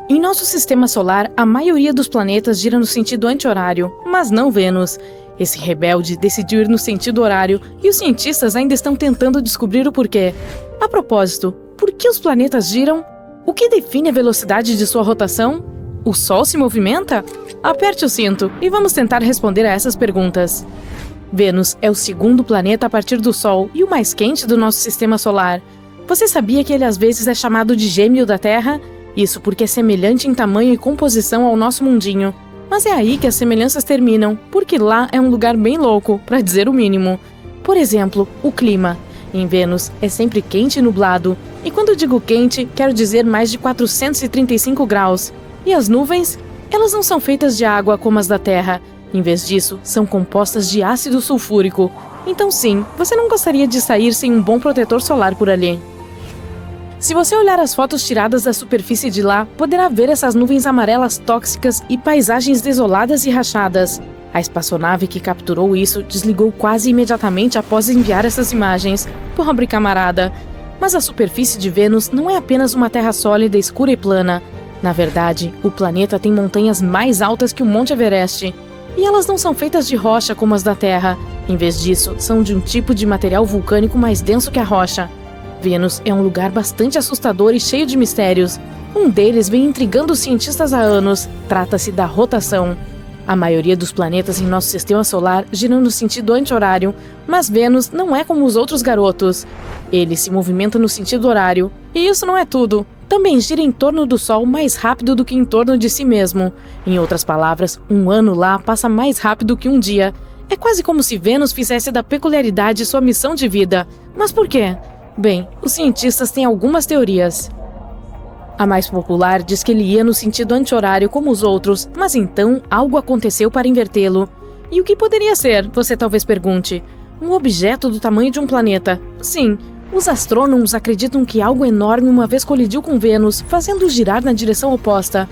Em nosso sistema solar, a maioria dos planetas gira no sentido anti-horário, mas não Vênus. Esse rebelde decidiu ir no sentido horário e os cientistas ainda estão tentando descobrir o porquê. A propósito, por que os planetas giram? O que define a velocidade de sua rotação? O Sol se movimenta? Aperte o cinto e vamos tentar responder a essas perguntas. Vênus é o segundo planeta a partir do Sol e o mais quente do nosso sistema solar. Você sabia que ele às vezes é chamado de gêmeo da Terra? Isso porque é semelhante em tamanho e composição ao nosso mundinho. Mas é aí que as semelhanças terminam, porque lá é um lugar bem louco, para dizer o mínimo. Por exemplo, o clima. Em Vênus é sempre quente e nublado, e quando digo quente, quero dizer mais de 435 graus. E as nuvens? Elas não são feitas de água como as da Terra. Em vez disso, são compostas de ácido sulfúrico. Então sim, você não gostaria de sair sem um bom protetor solar por ali. Se você olhar as fotos tiradas da superfície de lá, poderá ver essas nuvens amarelas tóxicas e paisagens desoladas e rachadas. A espaçonave que capturou isso desligou quase imediatamente após enviar essas imagens. Pobre camarada! Mas a superfície de Vênus não é apenas uma terra sólida, escura e plana. Na verdade, o planeta tem montanhas mais altas que o Monte Everest. E elas não são feitas de rocha como as da Terra. Em vez disso, são de um tipo de material vulcânico mais denso que a rocha. Vênus é um lugar bastante assustador e cheio de mistérios. Um deles vem intrigando os cientistas há anos. Trata-se da rotação. A maioria dos planetas em nosso sistema solar giram no sentido anti-horário, mas Vênus não é como os outros garotos. Ele se movimenta no sentido horário. E isso não é tudo. Também gira em torno do Sol mais rápido do que em torno de si mesmo. Em outras palavras, um ano lá passa mais rápido que um dia. É quase como se Vênus fizesse da peculiaridade sua missão de vida. Mas por quê? Bem, os cientistas têm algumas teorias. A mais popular diz que ele ia no sentido anti-horário como os outros, mas então algo aconteceu para invertê-lo. E o que poderia ser, você talvez pergunte? Um objeto do tamanho de um planeta. Sim, os astrônomos acreditam que algo enorme uma vez colidiu com Vênus, fazendo-o girar na direção oposta.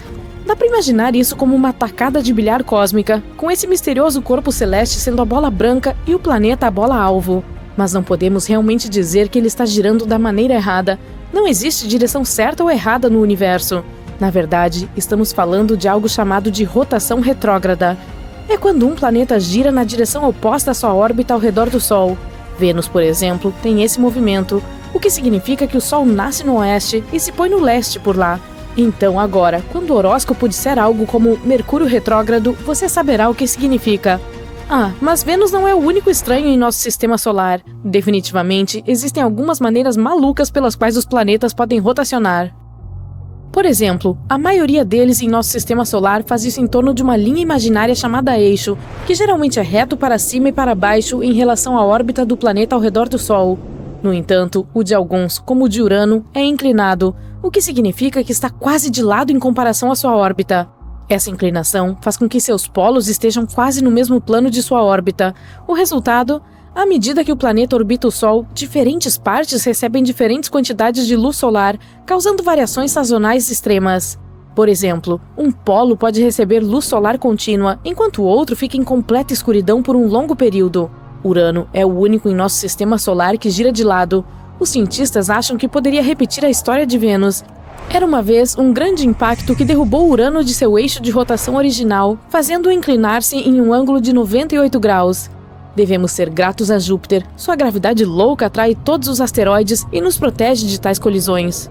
Dá para imaginar isso como uma tacada de bilhar cósmica, com esse misterioso corpo celeste sendo a bola branca e o planeta a bola-alvo. Mas não podemos realmente dizer que ele está girando da maneira errada. Não existe direção certa ou errada no universo. Na verdade, estamos falando de algo chamado de rotação retrógrada. É quando um planeta gira na direção oposta à sua órbita ao redor do Sol. Vênus, por exemplo, tem esse movimento, o que significa que o Sol nasce no oeste e se põe no leste por lá. Então agora, quando o horóscopo disser algo como Mercúrio retrógrado, você saberá o que significa. Ah, mas Vênus não é o único estranho em nosso sistema solar. Definitivamente, existem algumas maneiras malucas pelas quais os planetas podem rotacionar. Por exemplo, a maioria deles em nosso sistema solar faz isso em torno de uma linha imaginária chamada eixo, que geralmente é reto para cima e para baixo em relação à órbita do planeta ao redor do Sol. No entanto, o de alguns, como o de Urano, é inclinado, o que significa que está quase de lado em comparação à sua órbita. Essa inclinação faz com que seus polos estejam quase no mesmo plano de sua órbita. O resultado? À medida que o planeta orbita o Sol, diferentes partes recebem diferentes quantidades de luz solar, causando variações sazonais extremas. Por exemplo, um polo pode receber luz solar contínua, enquanto o outro fica em completa escuridão por um longo período. Urano é o único em nosso sistema solar que gira de lado. Os cientistas acham que poderia repetir a história de Vênus. Era uma vez um grande impacto que derrubou Urano de seu eixo de rotação original, fazendo-o inclinar-se em um ângulo de 98 graus. Devemos ser gratos a Júpiter. Sua gravidade louca atrai todos os asteroides e nos protege de tais colisões.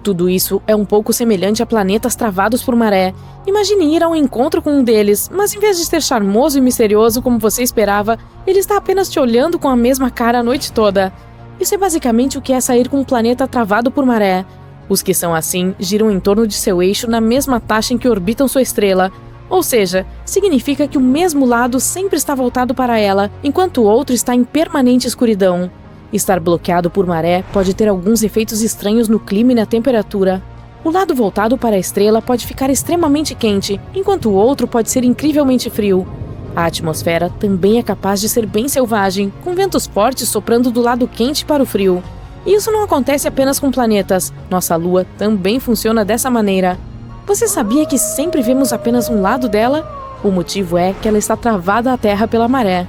Tudo isso é um pouco semelhante a planetas travados por maré. Imagine ir ao encontro com um deles, mas em vez de ser charmoso e misterioso como você esperava, ele está apenas te olhando com a mesma cara a noite toda. Isso é basicamente o que é sair com um planeta travado por maré. Os que são assim giram em torno de seu eixo na mesma taxa em que orbitam sua estrela. Ou seja, significa que o mesmo lado sempre está voltado para ela, enquanto o outro está em permanente escuridão. Estar bloqueado por maré pode ter alguns efeitos estranhos no clima e na temperatura. O lado voltado para a estrela pode ficar extremamente quente, enquanto o outro pode ser incrivelmente frio. A atmosfera também é capaz de ser bem selvagem, com ventos fortes soprando do lado quente para o frio. E isso não acontece apenas com planetas. Nossa Lua também funciona dessa maneira. Você sabia que sempre vemos apenas um lado dela? O motivo é que ela está travada à Terra pela maré.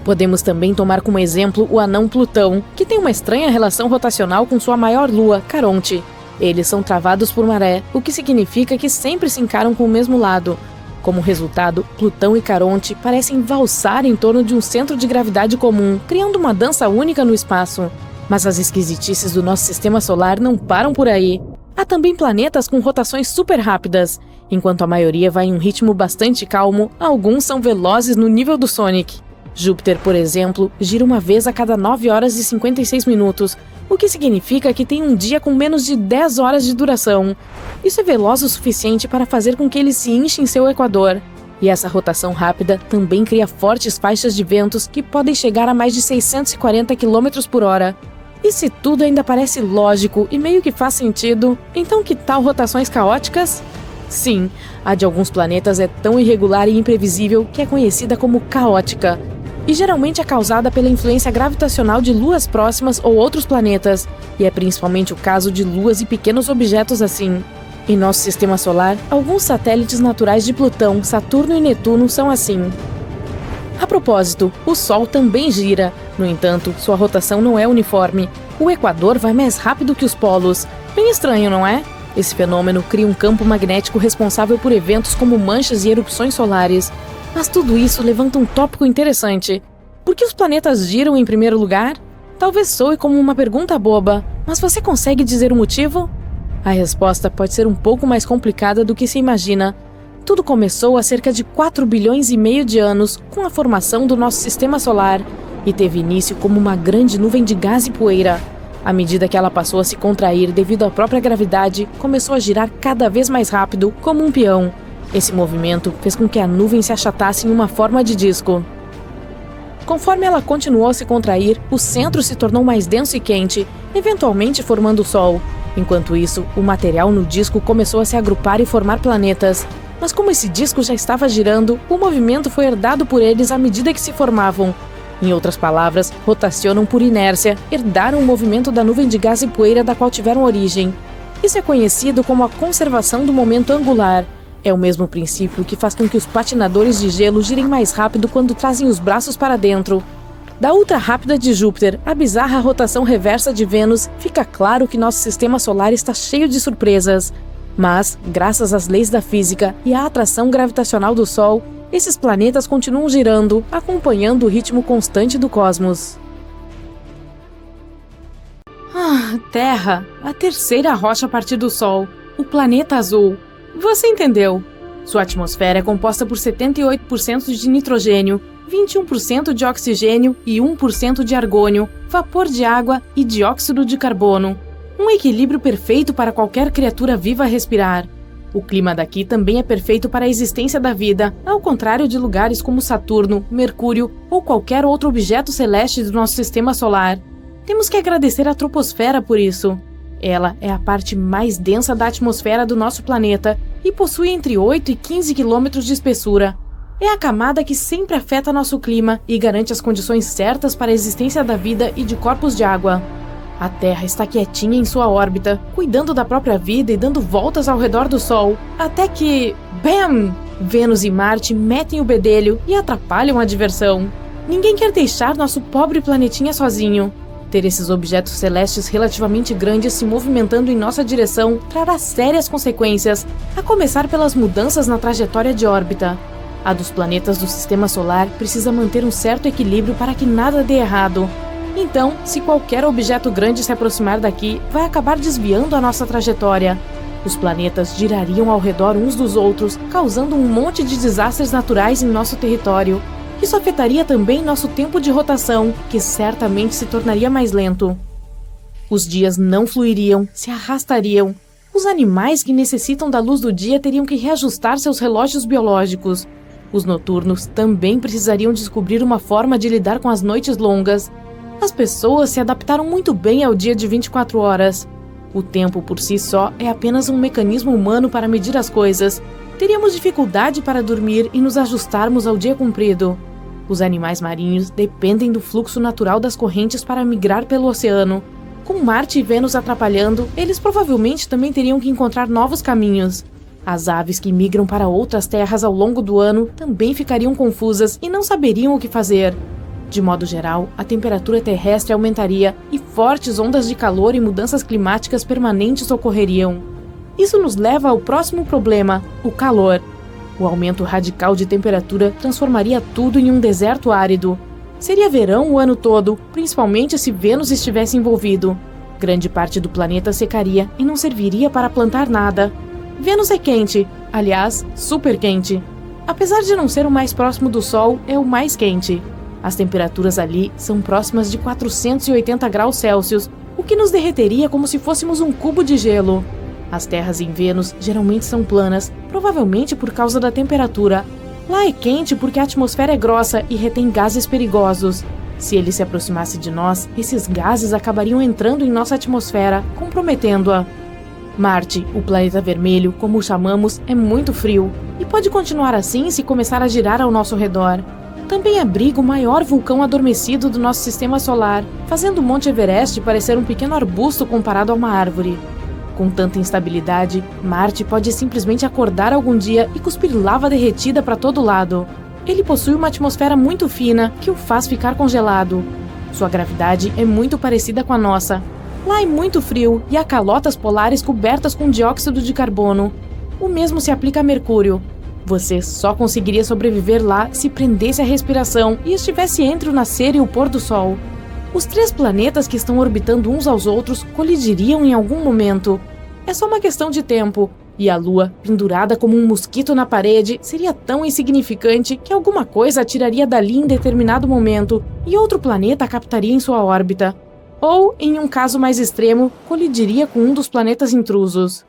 Podemos também tomar como exemplo o anão Plutão, que tem uma estranha relação rotacional com sua maior lua, Caronte. Eles são travados por maré, o que significa que sempre se encaram com o mesmo lado. Como resultado, Plutão e Caronte parecem valsar em torno de um centro de gravidade comum, criando uma dança única no espaço. Mas as esquisitices do nosso sistema solar não param por aí. Há também planetas com rotações super rápidas. Enquanto a maioria vai em um ritmo bastante calmo, alguns são velozes no nível do Sonic. Júpiter, por exemplo, gira uma vez a cada 9 horas e 56 minutos, o que significa que tem um dia com menos de 10 horas de duração. Isso é veloz o suficiente para fazer com que ele se enche em seu equador. E essa rotação rápida também cria fortes faixas de ventos que podem chegar a mais de 640 km por hora. E se tudo ainda parece lógico e meio que faz sentido, então que tal rotações caóticas? Sim, a de alguns planetas é tão irregular e imprevisível que é conhecida como caótica. E geralmente é causada pela influência gravitacional de luas próximas ou outros planetas, e é principalmente o caso de luas e pequenos objetos assim. Em nosso sistema solar, alguns satélites naturais de Plutão, Saturno e Netuno são assim. A propósito, o Sol também gira. No entanto, sua rotação não é uniforme. O equador vai mais rápido que os polos. Bem estranho, não é? Esse fenômeno cria um campo magnético responsável por eventos como manchas e erupções solares. Mas tudo isso levanta um tópico interessante. Por que os planetas giram em primeiro lugar? Talvez soe como uma pergunta boba, mas você consegue dizer o motivo? A resposta pode ser um pouco mais complicada do que se imagina. Tudo começou há cerca de 4 bilhões e meio de anos com a formação do nosso sistema solar e teve início como uma grande nuvem de gás e poeira. À medida que ela passou a se contrair devido à própria gravidade, começou a girar cada vez mais rápido, como um peão. Esse movimento fez com que a nuvem se achatasse em uma forma de disco. Conforme ela continuou a se contrair, o centro se tornou mais denso e quente, eventualmente formando o Sol. Enquanto isso, o material no disco começou a se agrupar e formar planetas. Mas como esse disco já estava girando, o movimento foi herdado por eles à medida que se formavam. Em outras palavras, rotacionam por inércia, herdaram o movimento da nuvem de gás e poeira da qual tiveram origem. Isso é conhecido como a conservação do momento angular. É o mesmo princípio que faz com que os patinadores de gelo girem mais rápido quando trazem os braços para dentro. Da ultra-rápida de Júpiter à bizarra rotação reversa de Vênus, fica claro que nosso sistema solar está cheio de surpresas. Mas, graças às leis da física e à atração gravitacional do Sol, esses planetas continuam girando, acompanhando o ritmo constante do cosmos. Terra, a terceira rocha a partir do Sol, o planeta azul. Você entendeu? Sua atmosfera é composta por 78% de nitrogênio, 21% de oxigênio e 1% de argônio, vapor de água e dióxido de carbono. Um equilíbrio perfeito para qualquer criatura viva respirar. O clima daqui também é perfeito para a existência da vida, ao contrário de lugares como Saturno, Mercúrio ou qualquer outro objeto celeste do nosso sistema solar. Temos que agradecer à troposfera por isso. Ela é a parte mais densa da atmosfera do nosso planeta e possui entre 8 e 15 quilômetros de espessura. É a camada que sempre afeta nosso clima e garante as condições certas para a existência da vida e de corpos de água. A Terra está quietinha em sua órbita, cuidando da própria vida e dando voltas ao redor do Sol, até que... BAM! Vênus e Marte metem o bedelho e atrapalham a diversão. Ninguém quer deixar nosso pobre planetinha sozinho. Ter esses objetos celestes relativamente grandes se movimentando em nossa direção trará sérias consequências, a começar pelas mudanças na trajetória de órbita. A dos planetas do Sistema Solar precisa manter um certo equilíbrio para que nada dê errado. Então, se qualquer objeto grande se aproximar daqui, vai acabar desviando a nossa trajetória. Os planetas girariam ao redor uns dos outros, causando um monte de desastres naturais em nosso território. Isso afetaria também nosso tempo de rotação, que certamente se tornaria mais lento. Os dias não fluiriam, se arrastariam. Os animais que necessitam da luz do dia teriam que reajustar seus relógios biológicos. Os noturnos também precisariam descobrir uma forma de lidar com as noites longas. As pessoas se adaptaram muito bem ao dia de 24 horas. O tempo por si só é apenas um mecanismo humano para medir as coisas. Teríamos dificuldade para dormir e nos ajustarmos ao dia comprido. Os animais marinhos dependem do fluxo natural das correntes para migrar pelo oceano. Com Marte e Vênus atrapalhando, eles provavelmente também teriam que encontrar novos caminhos. As aves que migram para outras terras ao longo do ano também ficariam confusas e não saberiam o que fazer. De modo geral, a temperatura terrestre aumentaria e fortes ondas de calor e mudanças climáticas permanentes ocorreriam. Isso nos leva ao próximo problema, o calor. O aumento radical de temperatura transformaria tudo em um deserto árido. Seria verão o ano todo, principalmente se Vênus estivesse envolvido. Grande parte do planeta secaria e não serviria para plantar nada. Vênus é quente, aliás, super quente. Apesar de não ser o mais próximo do Sol, é o mais quente. As temperaturas ali são próximas de 480 graus Celsius, o que nos derreteria como se fôssemos um cubo de gelo. As terras em Vênus geralmente são planas, provavelmente por causa da temperatura. Lá é quente porque a atmosfera é grossa e retém gases perigosos. Se ele se aproximasse de nós, esses gases acabariam entrando em nossa atmosfera, comprometendo-a. Marte, o planeta vermelho, como o chamamos, é muito frio e pode continuar assim se começar a girar ao nosso redor. Também abriga o maior vulcão adormecido do nosso sistema solar, fazendo o Monte Everest parecer um pequeno arbusto comparado a uma árvore. Com tanta instabilidade, Marte pode simplesmente acordar algum dia e cuspir lava derretida para todo lado. Ele possui uma atmosfera muito fina que o faz ficar congelado. Sua gravidade é muito parecida com a nossa. Lá é muito frio e há calotas polares cobertas com dióxido de carbono. O mesmo se aplica a Mercúrio. Você só conseguiria sobreviver lá se prendesse a respiração e estivesse entre o nascer e o pôr do sol. Os 3 planetas que estão orbitando uns aos outros colidiriam em algum momento. É só uma questão de tempo, e a Lua, pendurada como um mosquito na parede, seria tão insignificante que alguma coisa atiraria dali em determinado momento e outro planeta a captaria em sua órbita. Ou, em um caso mais extremo, colidiria com um dos planetas intrusos.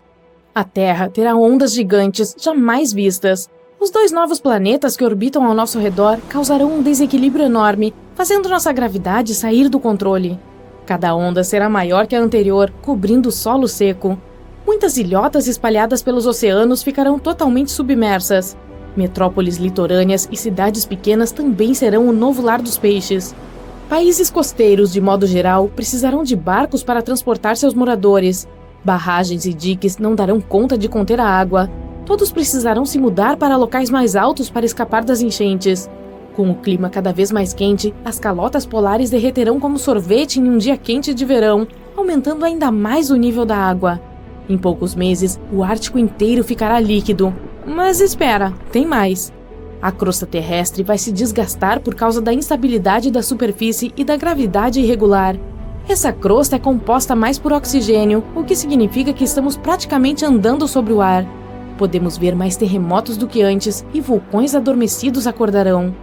A Terra terá ondas gigantes jamais vistas. Os 2 novos planetas que orbitam ao nosso redor causarão um desequilíbrio enorme, fazendo nossa gravidade sair do controle. Cada onda será maior que a anterior, cobrindo o solo seco. Muitas ilhotas espalhadas pelos oceanos ficarão totalmente submersas. Metrópoles litorâneas e cidades pequenas também serão o novo lar dos peixes. Países costeiros, de modo geral, precisarão de barcos para transportar seus moradores. Barragens e diques não darão conta de conter a água. Todos precisarão se mudar para locais mais altos para escapar das enchentes. Com o clima cada vez mais quente, as calotas polares derreterão como sorvete em um dia quente de verão, aumentando ainda mais o nível da água. Em poucos meses, o Ártico inteiro ficará líquido. Mas espera, tem mais. A crosta terrestre vai se desgastar por causa da instabilidade da superfície e da gravidade irregular. Essa crosta é composta mais por oxigênio, o que significa que estamos praticamente andando sobre o ar. Podemos ver mais terremotos do que antes e vulcões adormecidos acordarão.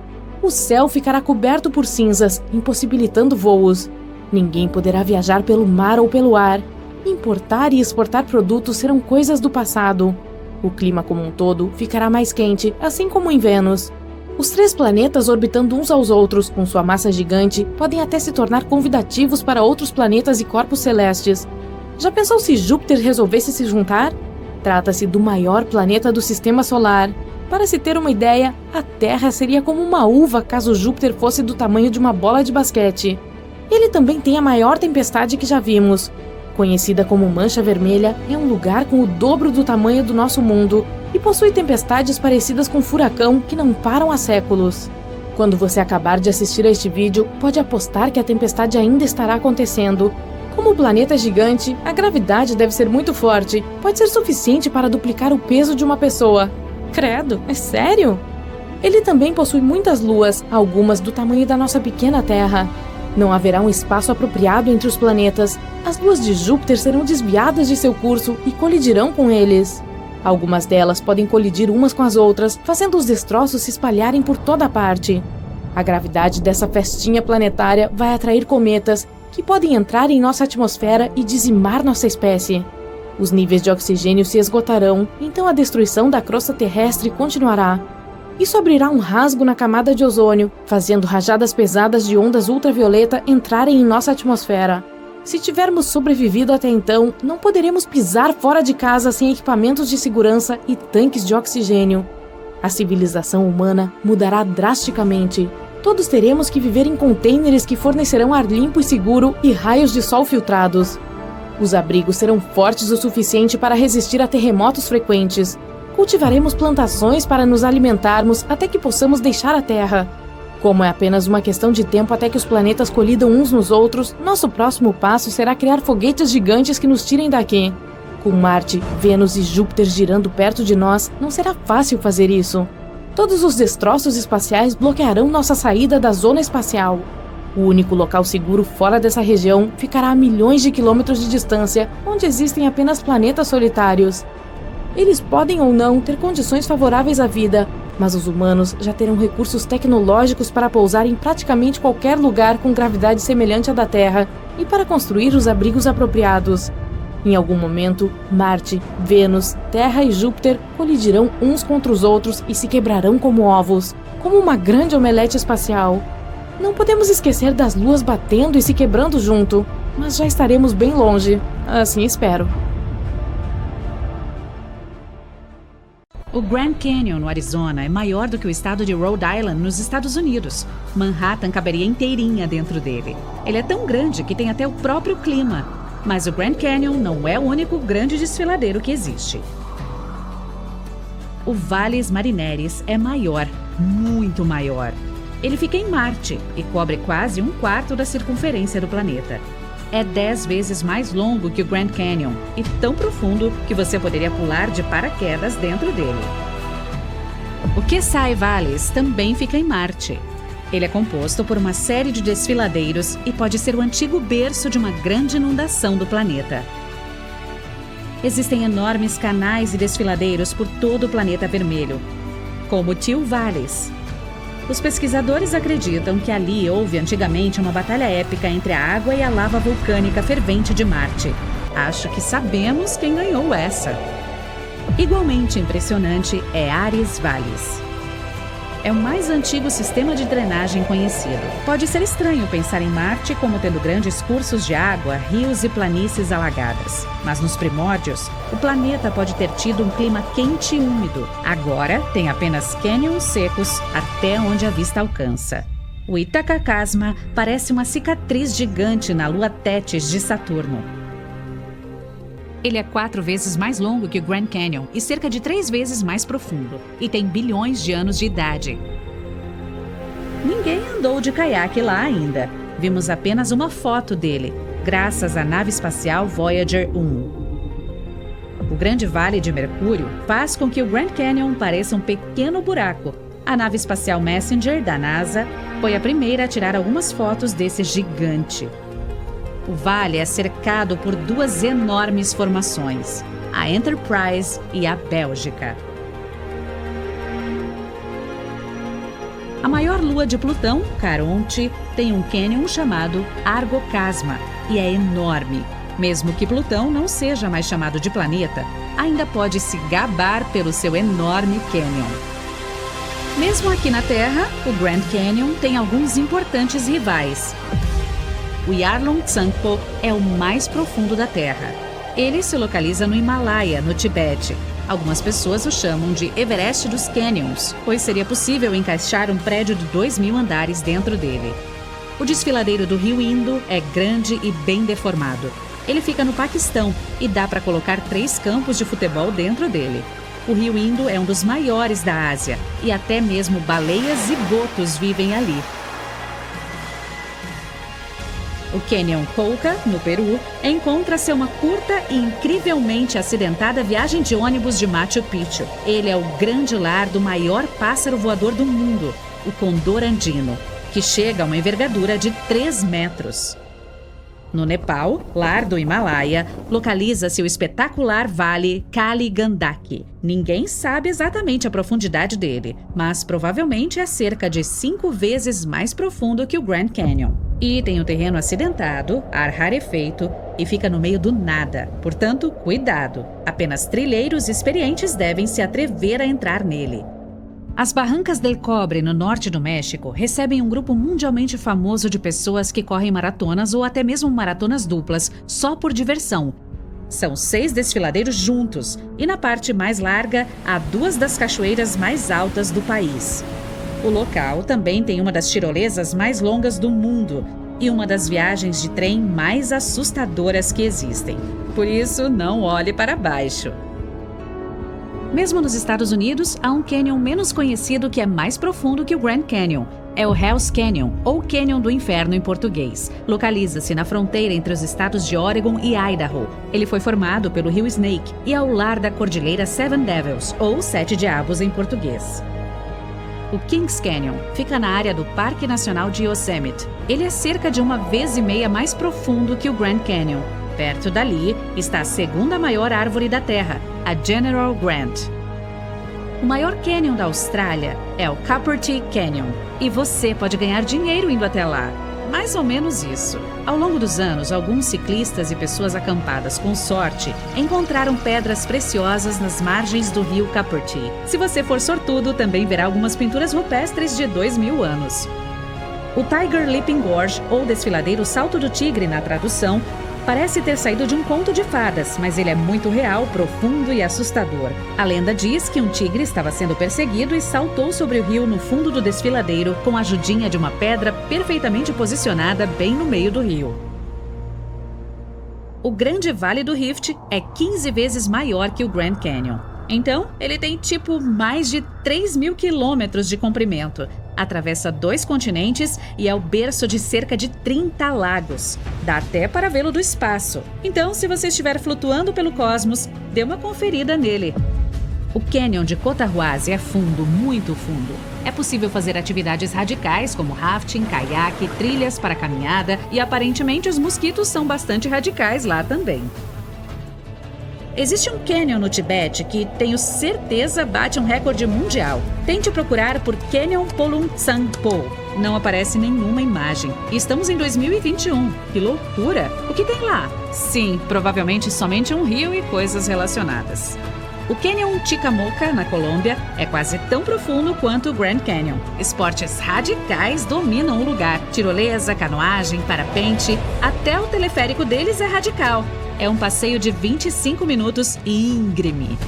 O céu ficará coberto por cinzas, impossibilitando voos. Ninguém poderá viajar pelo mar ou pelo ar. Importar e exportar produtos serão coisas do passado. O clima como um todo ficará mais quente, assim como em Vênus. Os 3 planetas orbitando uns aos outros com sua massa gigante podem até se tornar convidativos para outros planetas e corpos celestes. Já pensou se Júpiter resolvesse se juntar? Trata-se do maior planeta do Sistema Solar. Para se ter uma ideia, a Terra seria como uma uva caso Júpiter fosse do tamanho de uma bola de basquete. Ele também tem a maior tempestade que já vimos. Conhecida como Mancha Vermelha, é um lugar com o dobro do tamanho do nosso mundo e possui tempestades parecidas com furacão que não param há séculos. Quando você acabar de assistir a este vídeo, pode apostar que a tempestade ainda estará acontecendo. Como o planeta é gigante, a gravidade deve ser muito forte, pode ser suficiente para duplicar o peso de uma pessoa. Credo, é sério? Ele também possui muitas luas, algumas do tamanho da nossa pequena Terra. Não haverá um espaço apropriado entre os planetas. As luas de Júpiter serão desviadas de seu curso e colidirão com eles. Algumas delas podem colidir umas com as outras, fazendo os destroços se espalharem por toda parte. A gravidade dessa festinha planetária vai atrair cometas, que podem entrar em nossa atmosfera e dizimar nossa espécie. Os níveis de oxigênio se esgotarão, então a destruição da crosta terrestre continuará. Isso abrirá um rasgo na camada de ozônio, fazendo rajadas pesadas de ondas ultravioleta entrarem em nossa atmosfera. Se tivermos sobrevivido até então, não poderemos pisar fora de casa sem equipamentos de segurança e tanques de oxigênio. A civilização humana mudará drasticamente. Todos teremos que viver em contêineres que fornecerão ar limpo e seguro e raios de sol filtrados. Os abrigos serão fortes o suficiente para resistir a terremotos frequentes. Cultivaremos plantações para nos alimentarmos até que possamos deixar a Terra. Como é apenas uma questão de tempo até que os planetas colidam uns nos outros, nosso próximo passo será criar foguetes gigantes que nos tirem daqui. Com Marte, Vênus e Júpiter girando perto de nós, não será fácil fazer isso. Todos os destroços espaciais bloquearão nossa saída da zona espacial. O único local seguro fora dessa região ficará a milhões de quilômetros de distância, onde existem apenas planetas solitários. Eles podem ou não ter condições favoráveis à vida, mas os humanos já terão recursos tecnológicos para pousar em praticamente qualquer lugar com gravidade semelhante à da Terra e para construir os abrigos apropriados. Em algum momento, Marte, Vênus, Terra e Júpiter colidirão uns contra os outros e se quebrarão como ovos, como uma grande omelete espacial. Não podemos esquecer das luas batendo e se quebrando junto, mas já estaremos bem longe, assim espero. O Grand Canyon, no Arizona, é maior do que o estado de Rhode Island, nos Estados Unidos. Manhattan caberia inteirinha dentro dele. Ele é tão grande que tem até o próprio clima. Mas o Grand Canyon não é o único grande desfiladeiro que existe. O Valles Marineris é maior, muito maior. Ele fica em Marte e cobre quase 1/4 da circunferência do planeta. É 10 vezes mais longo que o Grand Canyon e tão profundo que você poderia pular de paraquedas dentro dele. O Kesai Valles também fica em Marte. Ele é composto por uma série de desfiladeiros e pode ser o antigo berço de uma grande inundação do planeta. Existem enormes canais e desfiladeiros por todo o planeta vermelho, como o Teal Valles. Os pesquisadores acreditam que ali houve antigamente uma batalha épica entre a água e a lava vulcânica fervente de Marte. Acho que sabemos quem ganhou essa. Igualmente impressionante é Ares Valles. É o mais antigo sistema de drenagem conhecido. Pode ser estranho pensar em Marte como tendo grandes cursos de água, rios e planícies alagadas. Mas nos primórdios, o planeta pode ter tido um clima quente e úmido. Agora, tem apenas cânions secos até onde a vista alcança. O Itacacasma parece uma cicatriz gigante na lua Tétis de Saturno. Ele é 4 vezes mais longo que o Grand Canyon e cerca de 3 vezes mais profundo, e tem bilhões de anos de idade. Ninguém andou de caiaque lá ainda. Vimos apenas uma foto dele, graças à nave espacial Voyager 1. O Grande Vale de Mercúrio faz com que o Grand Canyon pareça um pequeno buraco. A nave espacial Messenger, da NASA, foi a primeira a tirar algumas fotos desse gigante. O vale é cercado por 2 enormes formações, a Enterprise e a Bélgica. A maior lua de Plutão, Caronte, tem um cânion chamado Argocasma e é enorme. Mesmo que Plutão não seja mais chamado de planeta, ainda pode se gabar pelo seu enorme cânion. Mesmo aqui na Terra, o Grand Canyon tem alguns importantes rivais. O Yarlung Tsangpo é o mais profundo da Terra. Ele se localiza no Himalaia, no Tibete. Algumas pessoas o chamam de Everest dos Canyons, pois seria possível encaixar um prédio de 2.000 andares dentro dele. O desfiladeiro do Rio Indo é grande e bem deformado. Ele fica no Paquistão e dá para colocar 3 campos de futebol dentro dele. O Rio Indo é um dos maiores da Ásia e até mesmo baleias e botos vivem ali. O Canyon Colca, no Peru, encontra-se uma curta e incrivelmente acidentada viagem de ônibus de Machu Picchu. Ele é o grande lar do maior pássaro voador do mundo, o condor andino, que chega a uma envergadura de 3 metros. No Nepal, lar do Himalaia, localiza-se o espetacular vale Kali Gandaki. Ninguém sabe exatamente a profundidade dele, mas provavelmente é cerca de 5 vezes mais profundo que o Grand Canyon. E tem um terreno acidentado, ar rarefeito e fica no meio do nada. Portanto, cuidado! Apenas trilheiros experientes devem se atrever a entrar nele. As Barrancas del Cobre, no norte do México, recebem um grupo mundialmente famoso de pessoas que correm maratonas ou até mesmo maratonas duplas, só por diversão. São 6 desfiladeiros juntos, e na parte mais larga há 2 das cachoeiras mais altas do país. O local também tem uma das tirolesas mais longas do mundo e uma das viagens de trem mais assustadoras que existem. Por isso, não olhe para baixo. Mesmo nos Estados Unidos, há um cânion menos conhecido que é mais profundo que o Grand Canyon. é o Hell's Canyon, ou Canyon do Inferno em português. Localiza-se na fronteira entre os estados de Oregon e Idaho. Ele foi formado pelo rio Snake e é o lar da cordilheira Seven Devils, ou Sete Diabos em português. O Kings Canyon fica na área do Parque Nacional de Yosemite. Ele é cerca de 1,5 vezes mais profundo que o Grand Canyon. Perto dali está a segunda maior árvore da Terra, a General Grant. O maior canyon da Austrália é o Cupertee Canyon, e você pode ganhar dinheiro indo até lá. Mais ou menos isso. Ao longo dos anos, alguns ciclistas e pessoas acampadas com sorte encontraram pedras preciosas nas margens do rio Cupertee. Se você for sortudo, também verá algumas pinturas rupestres de 2.000 anos. O Tiger Leaping Gorge, ou Desfiladeiro Salto do Tigre na tradução, parece ter saído de um conto de fadas, mas ele é muito real, profundo e assustador. A lenda diz que um tigre estava sendo perseguido e saltou sobre o rio no fundo do desfiladeiro com a ajudinha de uma pedra perfeitamente posicionada bem no meio do rio. O Grande Vale do Rift é 15 vezes maior que o Grand Canyon. Então, ele tem mais de 3.000 quilômetros de comprimento. Atravessa 2 continentes e é o berço de cerca de 30 lagos. Dá até para vê-lo do espaço. Então, se você estiver flutuando pelo cosmos, dê uma conferida nele. O Canyon de Cotahuasi é fundo, muito fundo. É possível fazer atividades radicais como rafting, caiaque, trilhas para caminhada e aparentemente os mosquitos são bastante radicais lá também. Existe um canyon no Tibete que, tenho certeza, bate um recorde mundial. Tente procurar por Canyon Polung Tsangpo. Não aparece nenhuma imagem. E estamos em 2021. Que loucura! O que tem lá? Sim, provavelmente somente um rio e coisas relacionadas. O Canyon Chicamoca, na Colômbia, é quase tão profundo quanto o Grand Canyon. Esportes radicais dominam o lugar. Tirolesa, canoagem, parapente, até o teleférico deles é radical. É um passeio de 25 minutos íngreme.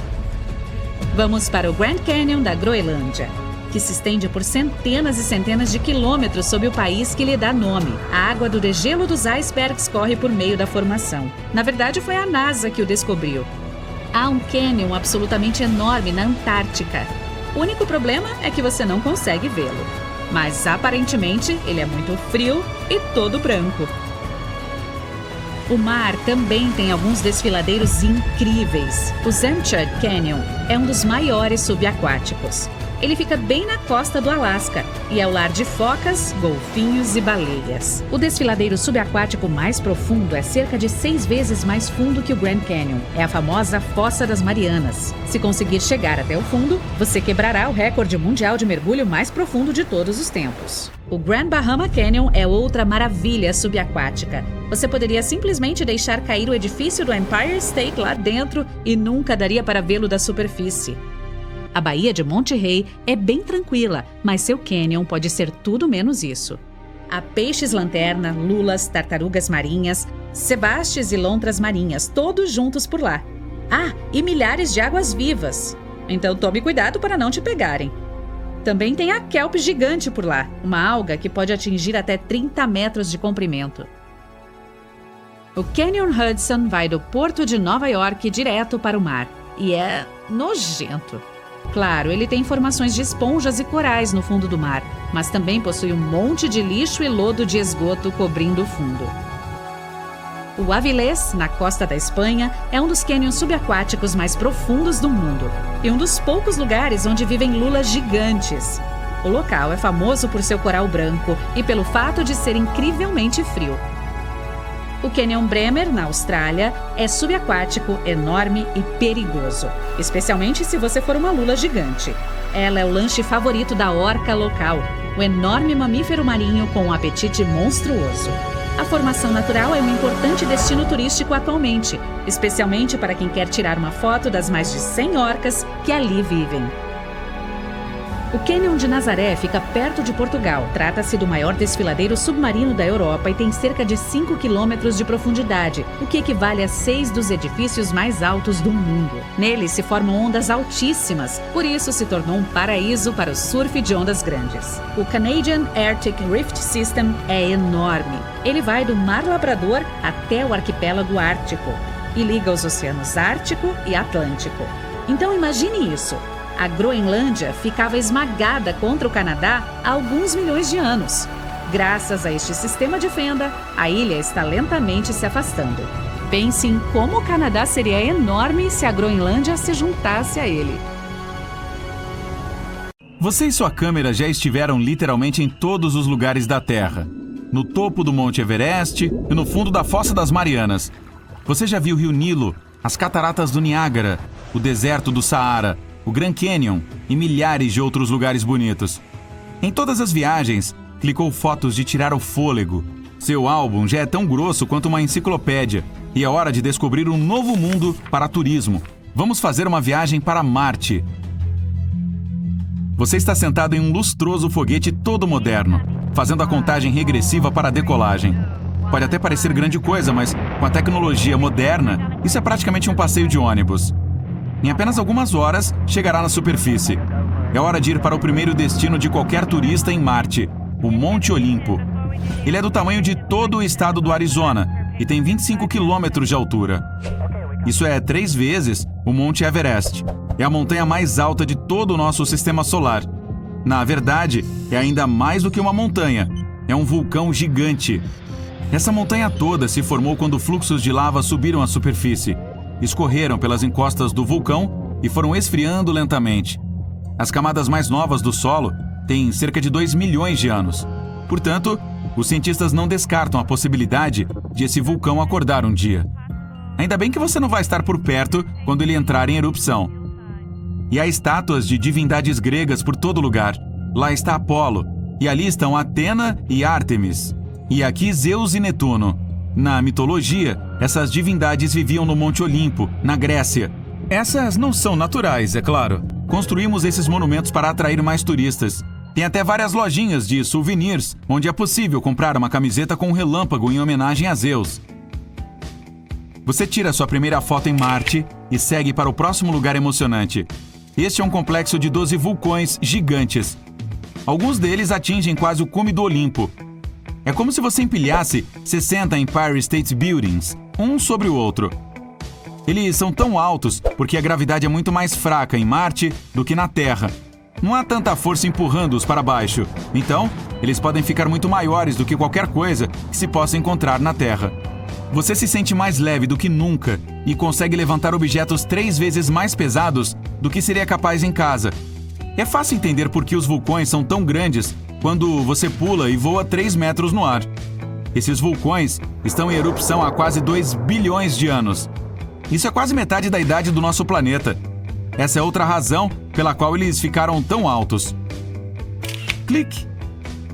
Vamos para o Grand Canyon da Groenlândia, que se estende por centenas e centenas de quilômetros sob o país que lhe dá nome. A água do degelo dos icebergs corre por meio da formação. Na verdade, foi a NASA que o descobriu. Há um canyon absolutamente enorme na Antártica. O único problema é que você não consegue vê-lo. Mas, aparentemente, ele é muito frio e todo branco. O mar também tem alguns desfiladeiros incríveis. O Zamchud Canyon é um dos maiores subaquáticos. Ele fica bem na costa do Alasca e é o lar de focas, golfinhos e baleias. O desfiladeiro subaquático mais profundo é cerca de 6 vezes mais fundo que o Grand Canyon. É a famosa Fossa das Marianas. Se conseguir chegar até o fundo, você quebrará o recorde mundial de mergulho mais profundo de todos os tempos. O Grand Bahama Canyon é outra maravilha subaquática. Você poderia simplesmente deixar cair o edifício do Empire State lá dentro e nunca daria para vê-lo da superfície. A Baía de Monterey é bem tranquila, mas seu canyon pode ser tudo menos isso. Há peixes-lanterna, lulas, tartarugas marinhas, sebastes e lontras marinhas, todos juntos por lá. Ah, e milhares de águas-vivas. Então tome cuidado para não te pegarem. Também tem a kelp gigante por lá, uma alga que pode atingir até 30 metros de comprimento. O Canyon Hudson vai do porto de Nova York direto para o mar, e é nojento. Claro, ele tem formações de esponjas e corais no fundo do mar, mas também possui um monte de lixo e lodo de esgoto cobrindo o fundo. O Avilés, na costa da Espanha, é um dos cânions subaquáticos mais profundos do mundo e um dos poucos lugares onde vivem lulas gigantes. O local é famoso por seu coral branco e pelo fato de ser incrivelmente frio. O Canyon Bremer, na Austrália, é subaquático, enorme e perigoso, especialmente se você for uma lula gigante. Ela é o lanche favorito da orca local, o enorme mamífero marinho com um apetite monstruoso. A formação natural é um importante destino turístico atualmente, especialmente para quem quer tirar uma foto das mais de 100 orcas que ali vivem. O Canyon de Nazaré fica perto de Portugal. Trata-se do maior desfiladeiro submarino da Europa e tem cerca de 5 quilômetros de profundidade, o que equivale a 6 dos edifícios mais altos do mundo. Nele se formam ondas altíssimas, por isso se tornou um paraíso para o surf de ondas grandes. O Canadian Arctic Rift System é enorme. Ele vai do Mar Labrador até o arquipélago Ártico e liga os oceanos Ártico e Atlântico. Então imagine isso. A Groenlândia ficava esmagada contra o Canadá há alguns milhões de anos. Graças a este sistema de fenda, a ilha está lentamente se afastando. Pense em como o Canadá seria enorme se a Groenlândia se juntasse a ele. Você e sua câmera já estiveram literalmente em todos os lugares da Terra. No topo do Monte Everest e no fundo da Fossa das Marianas. Você já viu o Rio Nilo, as Cataratas do Niágara, o deserto do Saara, o Grand Canyon e milhares de outros lugares bonitos. Em todas as viagens, clicou fotos de tirar o fôlego. Seu álbum já é tão grosso quanto uma enciclopédia e é hora de descobrir um novo mundo para turismo. Vamos fazer uma viagem para Marte. Você está sentado em um lustroso foguete todo moderno, fazendo a contagem regressiva para a decolagem. Pode até parecer grande coisa, mas com a tecnologia moderna, isso é praticamente um passeio de ônibus. Em apenas algumas horas, chegará na superfície. É hora de ir para o primeiro destino de qualquer turista em Marte, o Monte Olimpo. Ele é do tamanho de todo o estado do Arizona e tem 25 quilômetros de altura. Isso é 3 vezes o Monte Everest. É a montanha mais alta de todo o nosso sistema solar. Na verdade, é ainda mais do que uma montanha. É um vulcão gigante. Essa montanha toda se formou quando fluxos de lava subiram à superfície, escorreram pelas encostas do vulcão e foram esfriando lentamente. As camadas mais novas do solo têm cerca de 2 milhões de anos. Portanto, os cientistas não descartam a possibilidade de esse vulcão acordar um dia. Ainda bem que você não vai estar por perto quando ele entrar em erupção. E há estátuas de divindades gregas por todo lugar. Lá está Apolo, e ali estão Atena e Ártemis. E aqui Zeus e Netuno. Na mitologia, essas divindades viviam no Monte Olimpo, na Grécia. Essas não são naturais, é claro. Construímos esses monumentos para atrair mais turistas. Tem até várias lojinhas de souvenirs, onde é possível comprar uma camiseta com um relâmpago em homenagem a Zeus. Você tira sua primeira foto em Marte e segue para o próximo lugar emocionante. Este é um complexo de 12 vulcões gigantes. Alguns deles atingem quase o cume do Olimpo. É como se você empilhasse 60 Empire State Buildings, um sobre o outro. Eles são tão altos porque a gravidade é muito mais fraca em Marte do que na Terra. Não há tanta força empurrando-os para baixo. Então, eles podem ficar muito maiores do que qualquer coisa que se possa encontrar na Terra. Você se sente mais leve do que nunca e consegue levantar objetos 3 vezes mais pesados do que seria capaz em casa. É fácil entender por que os vulcões são tão grandes quando você pula e voa 3 metros no ar. Esses vulcões estão em erupção há quase 2 bilhões de anos. Isso é quase metade da idade do nosso planeta. Essa é outra razão pela qual eles ficaram tão altos. Clique!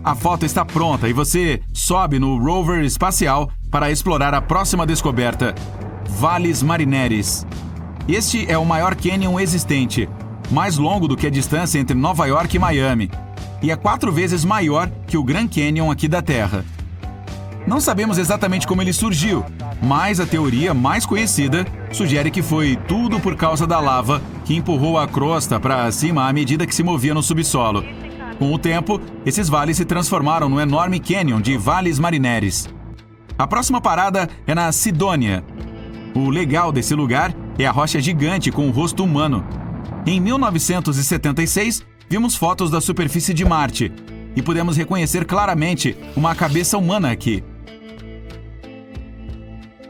A foto está pronta e você sobe no rover espacial para explorar a próxima descoberta, Valles Marineris. Este é o maior cânion existente, mais longo do que a distância entre Nova York e Miami, e é 4 vezes maior que o Grand Canyon aqui da Terra. Não sabemos exatamente como ele surgiu, mas a teoria mais conhecida sugere que foi tudo por causa da lava que empurrou a crosta para cima à medida que se movia no subsolo. Com o tempo, esses vales se transformaram no enorme cânion de Valles Marineris. A próxima parada é na Sidônia. O legal desse lugar é a rocha gigante com o rosto humano. Em 1976, vimos fotos da superfície de Marte e pudemos reconhecer claramente uma cabeça humana aqui.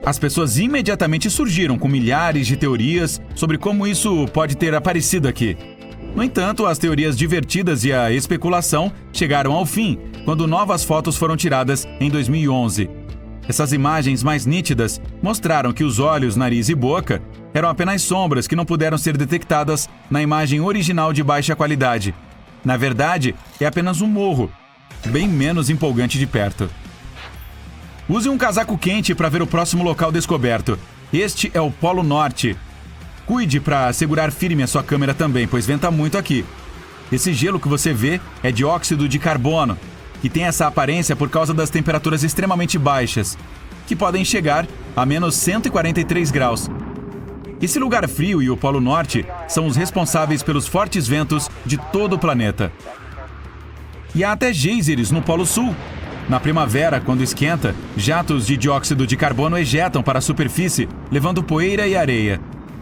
As pessoas imediatamente surgiram com milhares de teorias sobre como isso pode ter aparecido aqui. No entanto, as teorias divertidas e a especulação chegaram ao fim quando novas fotos foram tiradas em 2011. Essas imagens mais nítidas mostraram que os olhos, nariz e boca eram apenas sombras que não puderam ser detectadas na imagem original de baixa qualidade. Na verdade, é apenas um morro, bem menos empolgante de perto. Use um casaco quente para ver o próximo local descoberto. Este é o Polo Norte. Cuide para segurar firme a sua câmera também, pois venta muito aqui. Esse gelo que você vê é dióxido de carbono, que tem essa aparência por causa das temperaturas extremamente baixas, que podem chegar a menos 143 graus. Esse lugar frio e o Polo Norte são os responsáveis pelos fortes ventos de todo o planeta. E há até geysers no Polo Sul. Na primavera, quando esquenta, jatos de dióxido de carbono ejetam para a superfície, levando poeira e areia.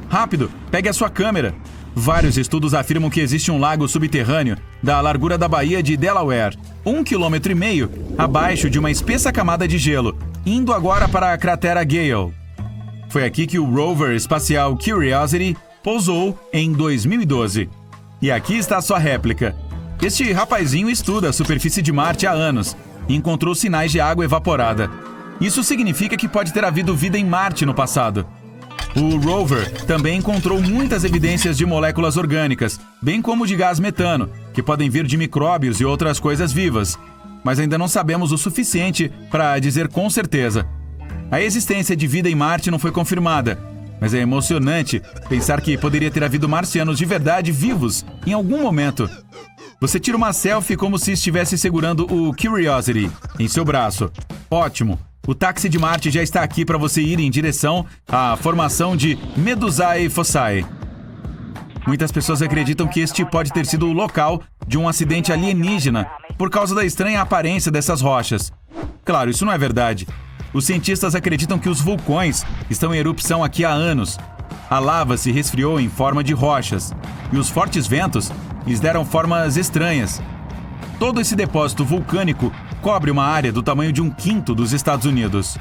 Rápido, pegue a sua câmera. Vários estudos afirmam que existe um lago subterrâneo da largura da Baía de Delaware, 1,5 km abaixo de uma espessa camada de gelo, indo agora para a cratera Gale. Foi aqui que o rover espacial Curiosity pousou em 2012. E aqui está a sua réplica. Este rapazinho estuda a superfície de Marte há anos e encontrou sinais de água evaporada. Isso significa que pode ter havido vida em Marte no passado. O rover também encontrou muitas evidências de moléculas orgânicas, bem como de gás metano, que podem vir de micróbios e outras coisas vivas. Mas ainda não sabemos o suficiente para dizer com certeza. A existência de vida em Marte não foi confirmada, mas é emocionante pensar que poderia ter havido marcianos de verdade vivos em algum momento. Você tira uma selfie como se estivesse segurando o Curiosity em seu braço. Ótimo! O táxi de Marte já está aqui para você ir em direção à formação de Medusae Fossae. Muitas pessoas acreditam que este pode ter sido o local de um acidente alienígena por causa da estranha aparência dessas rochas. Claro, isso não é verdade. Os cientistas acreditam que os vulcões estão em erupção aqui há anos. A lava se resfriou em forma de rochas e os fortes ventos lhes deram formas estranhas. Todo esse depósito vulcânico cobre uma área do tamanho de 1/5 dos Estados Unidos.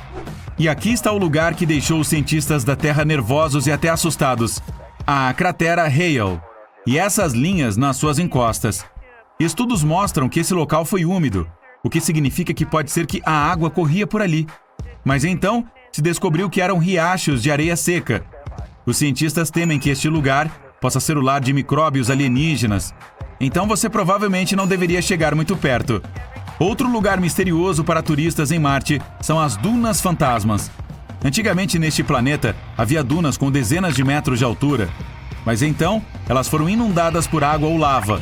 E aqui está o lugar que deixou os cientistas da Terra nervosos e até assustados. A cratera Hale. E essas linhas nas suas encostas. Estudos mostram que esse local foi úmido, o que significa que pode ser que a água corria por ali. Mas então, se descobriu que eram riachos de areia seca. Os cientistas temem que este lugar possa ser o lar de micróbios alienígenas. Então você provavelmente não deveria chegar muito perto. Outro lugar misterioso para turistas em Marte são as Dunas Fantasmas. Antigamente neste planeta havia dunas com dezenas de metros de altura. Mas então, elas foram inundadas por água ou lava.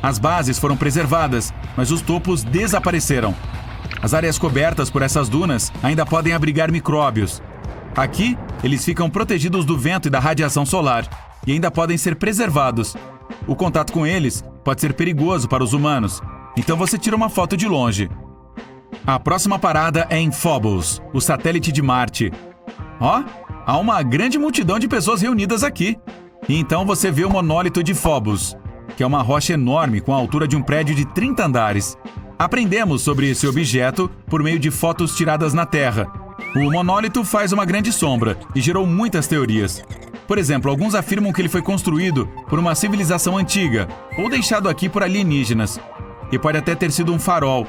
As bases foram preservadas, mas os topos desapareceram. As áreas cobertas por essas dunas ainda podem abrigar micróbios. Aqui, eles ficam protegidos do vento e da radiação solar, e ainda podem ser preservados. O contato com eles pode ser perigoso para os humanos, então você tira uma foto de longe. A próxima parada é em Phobos, o satélite de Marte. Ó, há uma grande multidão de pessoas reunidas aqui. E então você vê o monólito de Phobos, que é uma rocha enorme com a altura de um prédio de 30 andares. Aprendemos sobre esse objeto por meio de fotos tiradas na Terra. O monólito faz uma grande sombra e gerou muitas teorias. Por exemplo, alguns afirmam que ele foi construído por uma civilização antiga ou deixado aqui por alienígenas. E pode até ter sido um farol.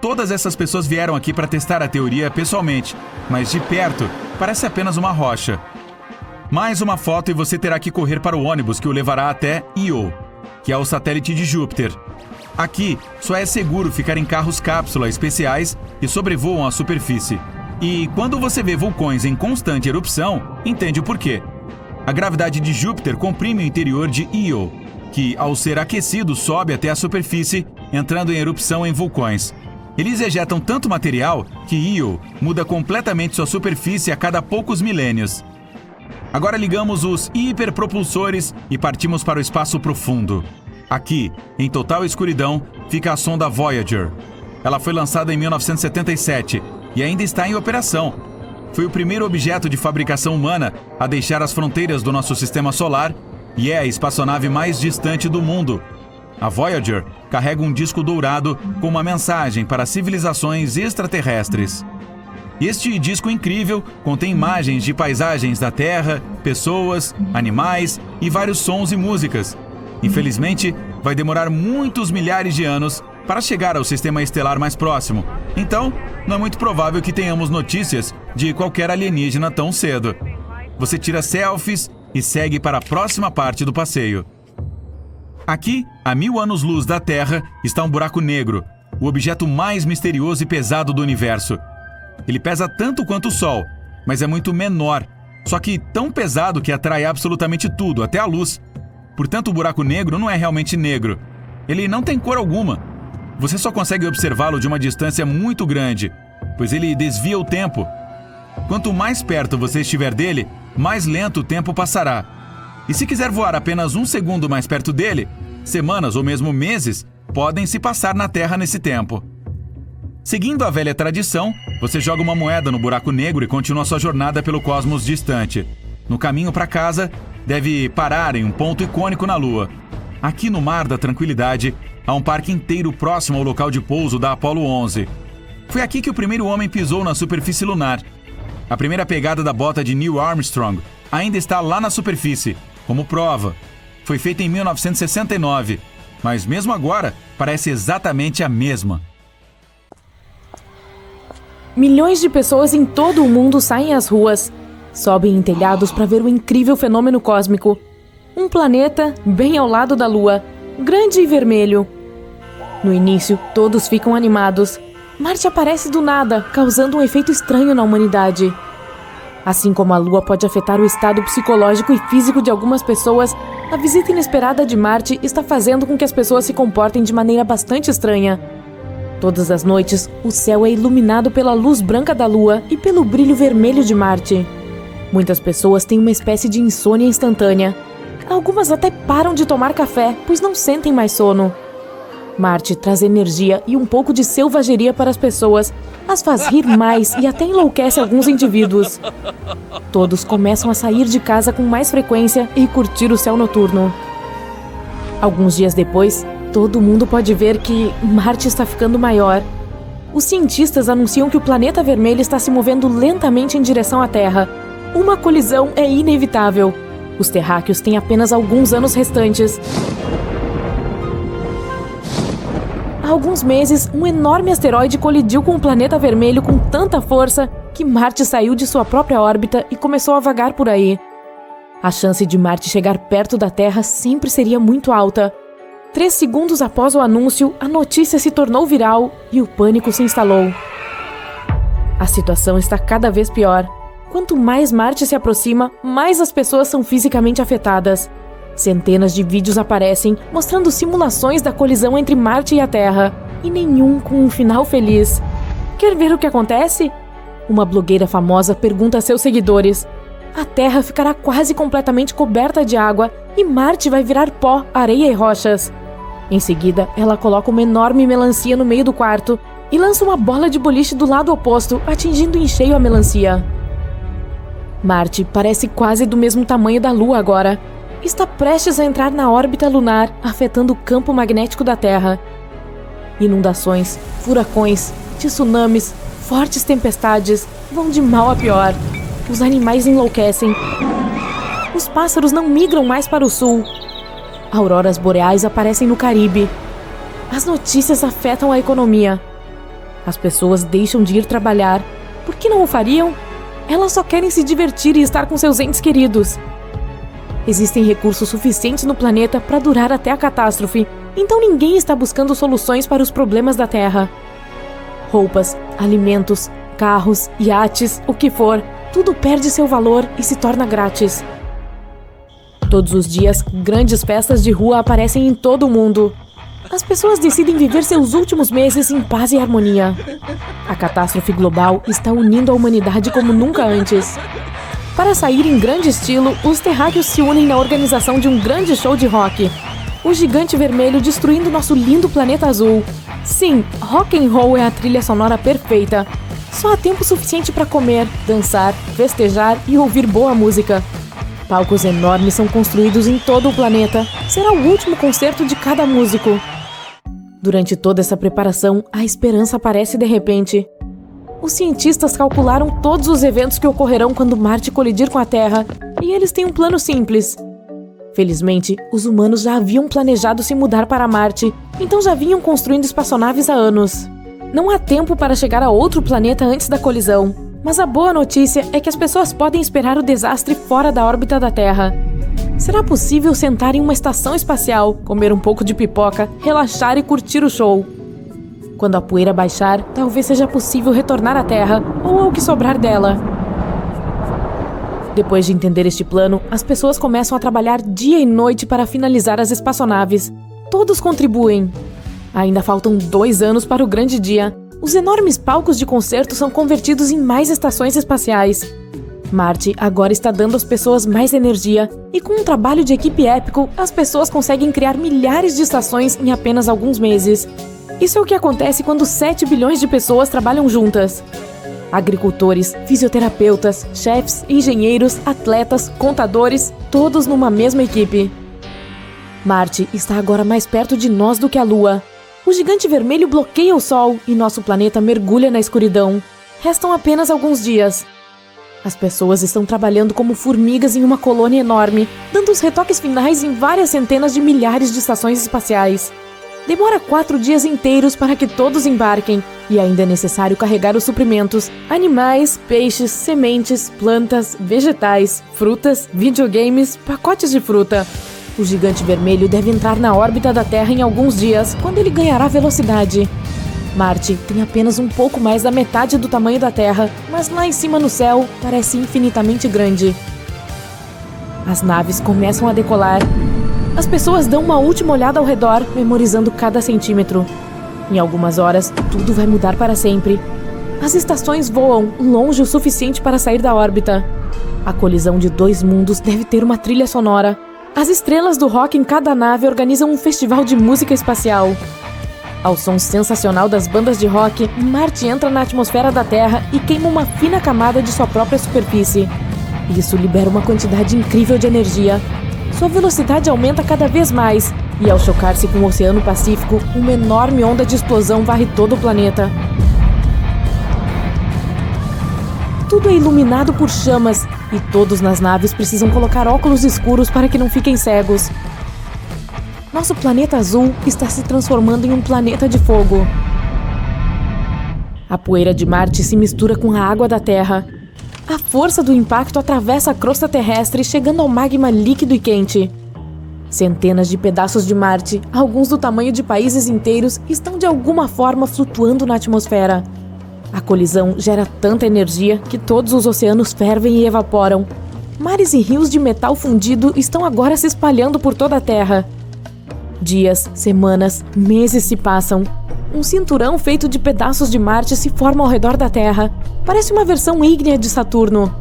Todas essas pessoas vieram aqui para testar a teoria pessoalmente, mas de perto parece apenas uma rocha. Mais uma foto e você terá que correr para o ônibus que o levará até Io, que é o satélite de Júpiter. Aqui só é seguro ficar em carros cápsula especiais que sobrevoam a superfície. E quando você vê vulcões em constante erupção, entende o porquê. A gravidade de Júpiter comprime o interior de Io, que, ao ser aquecido, sobe até a superfície, entrando em erupção em vulcões. Eles ejetam tanto material que Io muda completamente sua superfície a cada poucos milênios. Agora ligamos os hiperpropulsores e partimos para o espaço profundo. Aqui, em total escuridão, fica a sonda Voyager. Ela foi lançada em 1977 e ainda está em operação. Foi o primeiro objeto de fabricação humana a deixar as fronteiras do nosso sistema solar e é a espaçonave mais distante do mundo. A Voyager carrega um disco dourado com uma mensagem para civilizações extraterrestres. Este disco incrível contém imagens de paisagens da Terra, pessoas, animais e vários sons e músicas. Infelizmente, vai demorar muitos milhares de anos para chegar ao sistema estelar mais próximo. Então, não é muito provável que tenhamos notícias de qualquer alienígena tão cedo. Você tira selfies e segue para a próxima parte do passeio. Aqui, a 1000 anos-luz da Terra, está um buraco negro, o objeto mais misterioso e pesado do universo. Ele pesa tanto quanto o Sol, mas é muito menor, só que tão pesado que atrai absolutamente tudo, até a luz. Portanto, o buraco negro não é realmente negro. Ele não tem cor alguma. Você só consegue observá-lo de uma distância muito grande, pois ele desvia o tempo. Quanto mais perto você estiver dele, mais lento o tempo passará. E se quiser voar apenas 1 segundo mais perto dele, semanas ou mesmo meses podem se passar na Terra nesse tempo. Seguindo a velha tradição, você joga uma moeda no buraco negro e continua sua jornada pelo cosmos distante. No caminho para casa, deve parar em um ponto icônico na Lua. Aqui no Mar da Tranquilidade, há um parque inteiro próximo ao local de pouso da Apollo 11. Foi aqui que o primeiro homem pisou na superfície lunar. A primeira pegada da bota de Neil Armstrong ainda está lá na superfície, como prova. Foi feita em 1969, mas mesmo agora parece exatamente a mesma. Milhões de pessoas em todo o mundo saem às ruas, sobem em telhados para ver o incrível fenômeno cósmico. Um planeta bem ao lado da Lua, grande e vermelho. No início, todos ficam animados. Marte aparece do nada, causando um efeito estranho na humanidade. Assim como a Lua pode afetar o estado psicológico e físico de algumas pessoas, a visita inesperada de Marte está fazendo com que as pessoas se comportem de maneira bastante estranha. Todas as noites, o céu é iluminado pela luz branca da Lua e pelo brilho vermelho de Marte. Muitas pessoas têm uma espécie de insônia instantânea. Algumas até param de tomar café, pois não sentem mais sono. Marte traz energia e um pouco de selvageria para as pessoas, as faz rir mais e até enlouquece alguns indivíduos. Todos começam a sair de casa com mais frequência e curtir o céu noturno. Alguns dias depois, todo mundo pode ver que Marte está ficando maior. Os cientistas anunciam que o planeta vermelho está se movendo lentamente em direção à Terra. Uma colisão é inevitável. Os terráqueos têm apenas alguns anos restantes. Há alguns meses, um enorme asteroide colidiu com o planeta vermelho com tanta força que Marte saiu de sua própria órbita e começou a vagar por aí. A chance de Marte chegar perto da Terra sempre seria muito alta. 3 segundos após o anúncio, a notícia se tornou viral e o pânico se instalou. A situação está cada vez pior. Quanto mais Marte se aproxima, mais as pessoas são fisicamente afetadas. Centenas de vídeos aparecem mostrando simulações da colisão entre Marte e a Terra, e nenhum com um final feliz. Quer ver o que acontece? Uma blogueira famosa pergunta a seus seguidores: a Terra ficará quase completamente coberta de água e Marte vai virar pó, areia e rochas. Em seguida, ela coloca uma enorme melancia no meio do quarto e lança uma bola de boliche do lado oposto, atingindo em cheio a melancia. Marte parece quase do mesmo tamanho da Lua agora. Está prestes a entrar na órbita lunar, afetando o campo magnético da Terra. Inundações, furacões, tsunamis, fortes tempestades vão de mal a pior. Os animais enlouquecem. Os pássaros não migram mais para o sul. Auroras boreais aparecem no Caribe. As notícias afetam a economia. As pessoas deixam de ir trabalhar. Por que não o fariam? Elas só querem se divertir e estar com seus entes queridos. Existem recursos suficientes no planeta para durar até a catástrofe, então ninguém está buscando soluções para os problemas da Terra. Roupas, alimentos, carros, iates, o que for, tudo perde seu valor e se torna grátis. Todos os dias, grandes festas de rua aparecem em todo o mundo. As pessoas decidem viver seus últimos meses em paz e harmonia. A catástrofe global está unindo a humanidade como nunca antes. Para sair em grande estilo, os terráqueos se unem na organização de um grande show de rock. O gigante vermelho destruindo nosso lindo planeta azul. Sim, rock and roll é a trilha sonora perfeita. Só há tempo suficiente para comer, dançar, festejar e ouvir boa música. Palcos enormes são construídos em todo o planeta. Será o último concerto de cada músico. Durante toda essa preparação, a esperança aparece de repente. Os cientistas calcularam todos os eventos que ocorrerão quando Marte colidir com a Terra, e eles têm um plano simples. Felizmente, os humanos já haviam planejado se mudar para Marte, então já vinham construindo espaçonaves há anos. Não há tempo para chegar a outro planeta antes da colisão, mas a boa notícia é que as pessoas podem esperar o desastre fora da órbita da Terra. Será possível sentar em uma estação espacial, comer um pouco de pipoca, relaxar e curtir o show. Quando a poeira baixar, talvez seja possível retornar à Terra, ou ao que sobrar dela. Depois de entender este plano, as pessoas começam a trabalhar dia e noite para finalizar as espaçonaves. Todos contribuem. Ainda faltam 2 anos para o grande dia. Os enormes palcos de concerto são convertidos em mais estações espaciais. Marte agora está dando às pessoas mais energia, e com um trabalho de equipe épico, as pessoas conseguem criar milhares de estações em apenas alguns meses. Isso é o que acontece quando 7 bilhões de pessoas trabalham juntas. Agricultores, fisioterapeutas, chefes, engenheiros, atletas, contadores, todos numa mesma equipe. Marte está agora mais perto de nós do que a Lua. O gigante vermelho bloqueia o Sol e nosso planeta mergulha na escuridão. Restam apenas alguns dias. As pessoas estão trabalhando como formigas em uma colônia enorme, dando os retoques finais em várias centenas de milhares de estações espaciais. Demora 4 dias inteiros para que todos embarquem, e ainda é necessário carregar os suprimentos: animais, peixes, sementes, plantas, vegetais, frutas, videogames, pacotes de fruta. O gigante vermelho deve entrar na órbita da Terra em alguns dias, quando ele ganhará velocidade. Marte tem apenas um pouco mais da metade do tamanho da Terra, mas lá em cima no céu parece infinitamente grande. As naves começam a decolar. As pessoas dão uma última olhada ao redor, memorizando cada centímetro. Em algumas horas, tudo vai mudar para sempre. As estações voam longe o suficiente para sair da órbita. A colisão de 2 mundos deve ter uma trilha sonora. As estrelas do rock em cada nave organizam um festival de música espacial. Ao som sensacional das bandas de rock, Marte entra na atmosfera da Terra e queima uma fina camada de sua própria superfície. Isso libera uma quantidade incrível de energia. Sua velocidade aumenta cada vez mais, e ao chocar-se com o Oceano Pacífico, uma enorme onda de explosão varre todo o planeta. Tudo é iluminado por chamas, e todos nas naves precisam colocar óculos escuros para que não fiquem cegos. Nosso planeta azul está se transformando em um planeta de fogo. A poeira de Marte se mistura com a água da Terra. A força do impacto atravessa a crosta terrestre, chegando ao magma líquido e quente. Centenas de pedaços de Marte, alguns do tamanho de países inteiros, estão de alguma forma flutuando na atmosfera. A colisão gera tanta energia que todos os oceanos fervem e evaporam. Mares e rios de metal fundido estão agora se espalhando por toda a Terra. Dias, semanas, meses se passam. Um cinturão feito de pedaços de Marte se forma ao redor da Terra. Parece uma versão ígnea de Saturno.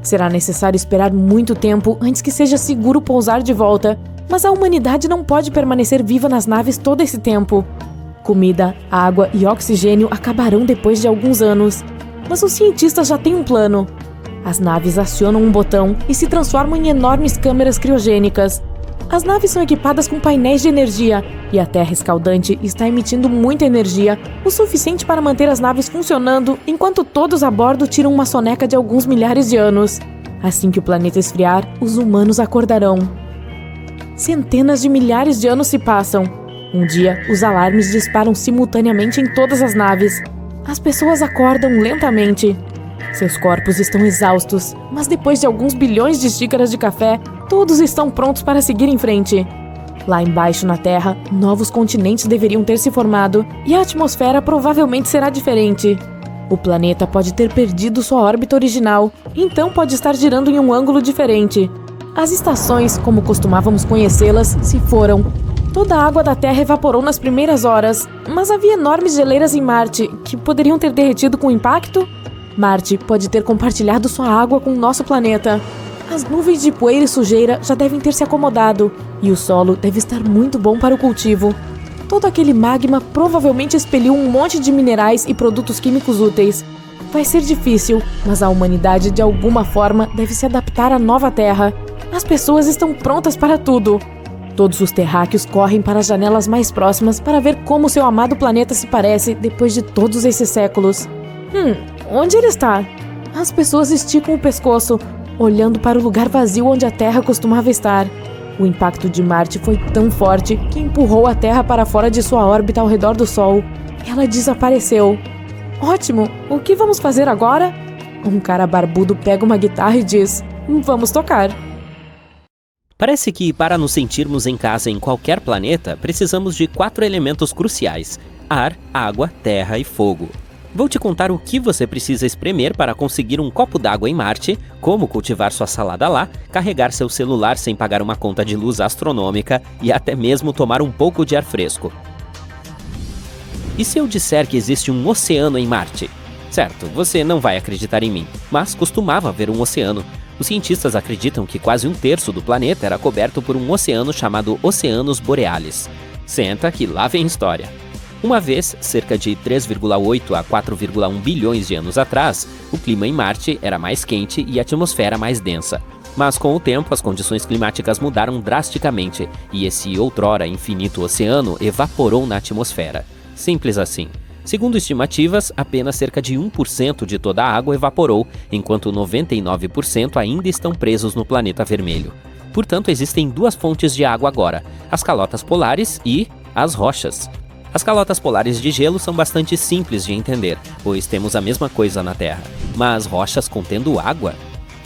Será necessário esperar muito tempo antes que seja seguro pousar de volta, mas a humanidade não pode permanecer viva nas naves todo esse tempo. Comida, água e oxigênio acabarão depois de alguns anos. Mas os cientistas já têm um plano. As naves acionam um botão e se transformam em enormes câmeras criogênicas. As naves são equipadas com painéis de energia, e a Terra escaldante está emitindo muita energia, o suficiente para manter as naves funcionando, enquanto todos a bordo tiram uma soneca de alguns milhares de anos. Assim que o planeta esfriar, os humanos acordarão. Centenas de milhares de anos se passam. Um dia, os alarmes disparam simultaneamente em todas as naves. As pessoas acordam lentamente. Seus corpos estão exaustos, mas depois de alguns bilhões de xícaras de café, todos estão prontos para seguir em frente. Lá embaixo na Terra, novos continentes deveriam ter se formado e a atmosfera provavelmente será diferente. O planeta pode ter perdido sua órbita original, então pode estar girando em um ângulo diferente. As estações, como costumávamos conhecê-las, se foram. Toda a água da Terra evaporou nas primeiras horas, mas havia enormes geleiras em Marte, que poderiam ter derretido com o impacto? Marte pode ter compartilhado sua água com o nosso planeta. As nuvens de poeira e sujeira já devem ter se acomodado, e o solo deve estar muito bom para o cultivo. Todo aquele magma provavelmente expeliu um monte de minerais e produtos químicos úteis. Vai ser difícil, mas a humanidade de alguma forma deve se adaptar à nova Terra. As pessoas estão prontas para tudo. Todos os terráqueos correm para as janelas mais próximas para ver como seu amado planeta se parece depois de todos esses séculos. Onde ele está? As pessoas esticam o pescoço, olhando para o lugar vazio onde a Terra costumava estar. O impacto de Marte foi tão forte que empurrou a Terra para fora de sua órbita ao redor do Sol. Ela desapareceu. Ótimo! O que vamos fazer agora? Um cara barbudo pega uma guitarra e diz: vamos tocar. Parece que, para nos sentirmos em casa em qualquer planeta, precisamos de 4 elementos cruciais: ar, água, terra e fogo. Vou te contar o que você precisa espremer para conseguir um copo d'água em Marte, como cultivar sua salada lá, carregar seu celular sem pagar uma conta de luz astronômica e até mesmo tomar um pouco de ar fresco. E se eu disser que existe um oceano em Marte? Certo, você não vai acreditar em mim, mas costumava haver um oceano. Os cientistas acreditam que quase 1/3 do planeta era coberto por um oceano chamado Oceanos Borealis. Senta que lá vem história. Uma vez, cerca de 3,8 a 4,1 bilhões de anos atrás, o clima em Marte era mais quente e a atmosfera mais densa. Mas com o tempo, as condições climáticas mudaram drasticamente e esse outrora infinito oceano evaporou na atmosfera. Simples assim. Segundo estimativas, apenas cerca de 1% de toda a água evaporou, enquanto 99% ainda estão presos no planeta vermelho. Portanto, existem duas fontes de água agora, as calotas polares e as rochas. As calotas polares de gelo são bastante simples de entender, pois temos a mesma coisa na Terra. Mas rochas contendo água?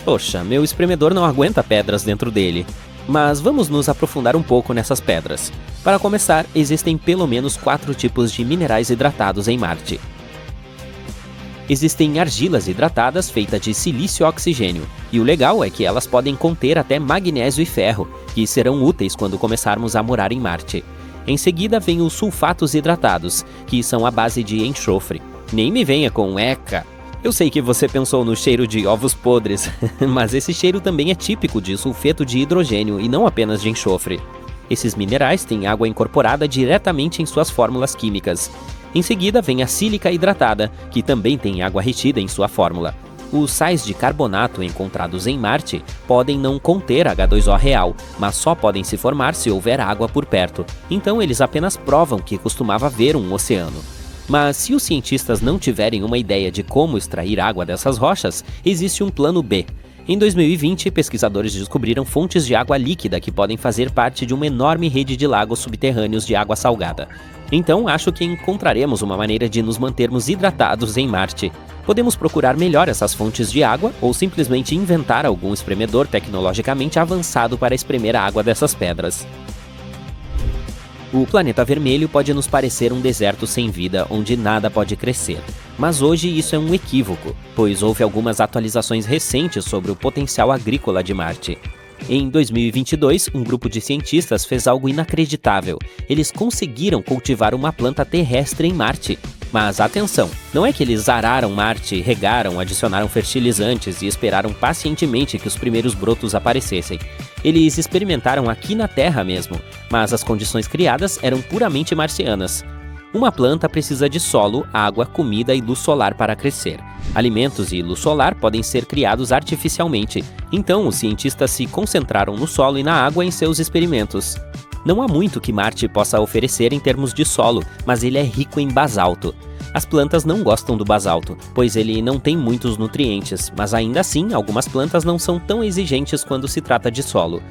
Poxa, meu espremedor não aguenta pedras dentro dele. Mas vamos nos aprofundar um pouco nessas pedras. Para começar, existem pelo menos 4 tipos de minerais hidratados em Marte. Existem argilas hidratadas feitas de silício e oxigênio, e o legal é que elas podem conter até magnésio e ferro, que serão úteis quando começarmos a morar em Marte. Em seguida vem os sulfatos hidratados, que são à base de enxofre. Nem me venha com ECA! Eu sei que você pensou no cheiro de ovos podres, mas esse cheiro também é típico de sulfeto de hidrogênio e não apenas de enxofre. Esses minerais têm água incorporada diretamente em suas fórmulas químicas. Em seguida vem a sílica hidratada, que também tem água retida em sua fórmula. Os sais de carbonato encontrados em Marte podem não conter H2O real, mas só podem se formar se houver água por perto. Então eles apenas provam que costumava haver um oceano. Mas se os cientistas não tiverem uma ideia de como extrair água dessas rochas, existe um plano B. Em 2020, pesquisadores descobriram fontes de água líquida que podem fazer parte de uma enorme rede de lagos subterrâneos de água salgada. Então, acho que encontraremos uma maneira de nos mantermos hidratados em Marte. Podemos procurar melhor essas fontes de água ou simplesmente inventar algum espremedor tecnologicamente avançado para espremer a água dessas pedras. O planeta vermelho pode nos parecer um deserto sem vida onde nada pode crescer. Mas hoje isso é um equívoco, pois houve algumas atualizações recentes sobre o potencial agrícola de Marte. Em 2022, um grupo de cientistas fez algo inacreditável. Eles conseguiram cultivar uma planta terrestre em Marte. Mas atenção, não é que eles araram Marte, regaram, adicionaram fertilizantes e esperaram pacientemente que os primeiros brotos aparecessem. Eles experimentaram aqui na Terra mesmo, mas as condições criadas eram puramente marcianas. Uma planta precisa de solo, água, comida e luz solar para crescer. Alimentos e luz solar podem ser criados artificialmente, então os cientistas se concentraram no solo e na água em seus experimentos. Não há muito que Marte possa oferecer em termos de solo, mas ele é rico em basalto. As plantas não gostam do basalto, pois ele não tem muitos nutrientes, mas ainda assim, algumas plantas não são tão exigentes quando se trata de solo.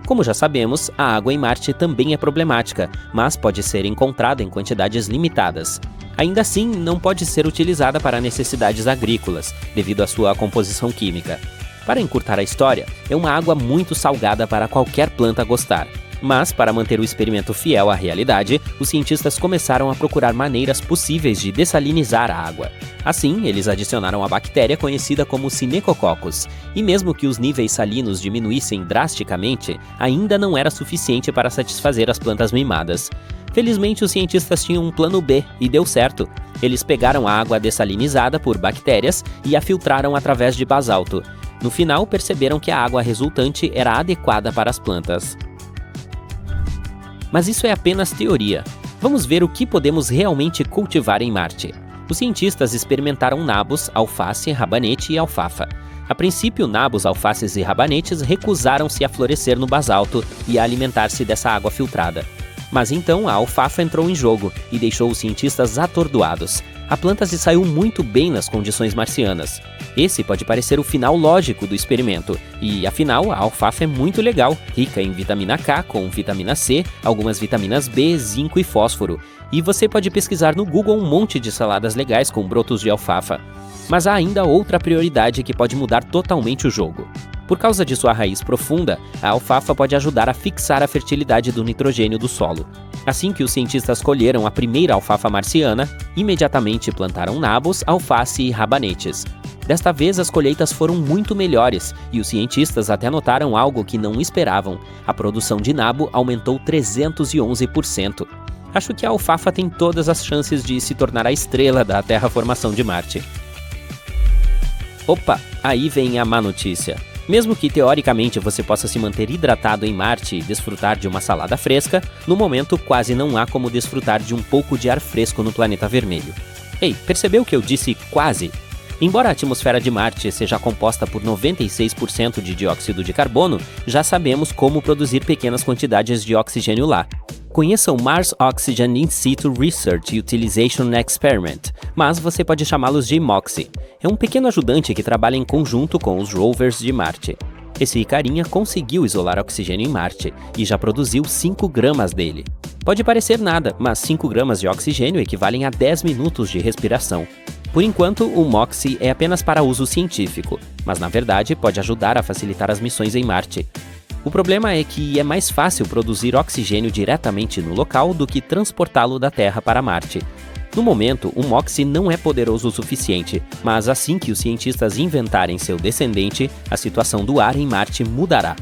Como já sabemos, a água em Marte também é problemática, mas pode ser encontrada em quantidades limitadas. Ainda assim, não pode ser utilizada para necessidades agrícolas, devido à sua composição química. Para encurtar a história, é uma água muito salgada para qualquer planta gostar. Mas, para manter o experimento fiel à realidade, os cientistas começaram a procurar maneiras possíveis de dessalinizar a água. Assim, eles adicionaram a bactéria conhecida como Sinecococcus, e mesmo que os níveis salinos diminuíssem drasticamente, ainda não era suficiente para satisfazer as plantas mimadas. Felizmente, os cientistas tinham um plano B, e deu certo. Eles pegaram a água dessalinizada por bactérias e a filtraram através de basalto. No final, perceberam que a água resultante era adequada para as plantas. Mas isso é apenas teoria. Vamos ver o que podemos realmente cultivar em Marte. Os cientistas experimentaram nabos, alface, rabanete e alfafa. A princípio, nabos, alfaces e rabanetes recusaram-se a florescer no basalto e a alimentar-se dessa água filtrada. Mas então a alfafa entrou em jogo e deixou os cientistas atordoados. A planta se saiu muito bem nas condições marcianas. Esse pode parecer o final lógico do experimento, e afinal a alfafa é muito legal, rica em vitamina K com vitamina C, algumas vitaminas B, zinco e fósforo. E você pode pesquisar no Google um monte de saladas legais com brotos de alfafa. Mas há ainda outra prioridade que pode mudar totalmente o jogo. Por causa de sua raiz profunda, a alfafa pode ajudar a fixar a fertilidade do nitrogênio do solo. Assim que os cientistas colheram a primeira alfafa marciana, imediatamente plantaram nabos, alface e rabanetes. Desta vez as colheitas foram muito melhores e os cientistas até notaram algo que não esperavam. A produção de nabo aumentou 311%. Acho que a alfafa tem todas as chances de se tornar a estrela da terraformação de Marte. Opa, aí vem a má notícia. Mesmo que teoricamente você possa se manter hidratado em Marte e desfrutar de uma salada fresca, no momento quase não há como desfrutar de um pouco de ar fresco no planeta vermelho. Ei, percebeu que eu disse quase? Embora a atmosfera de Marte seja composta por 96% de dióxido de carbono, já sabemos como produzir pequenas quantidades de oxigênio lá. Conheça o Mars Oxygen In Situ Research Utilization Experiment, mas você pode chamá-los de MOXIE. É um pequeno ajudante que trabalha em conjunto com os rovers de Marte. Esse carinha conseguiu isolar oxigênio em Marte e já produziu 5 gramas dele. Pode parecer nada, mas 5 gramas de oxigênio equivalem a 10 minutos de respiração. Por enquanto, o MOXIE é apenas para uso científico, mas na verdade pode ajudar a facilitar as missões em Marte. O problema é que é mais fácil produzir oxigênio diretamente no local do que transportá-lo da Terra para Marte. No momento, o MOXIE não é poderoso o suficiente, mas assim que os cientistas inventarem seu descendente, a situação do ar em Marte mudará.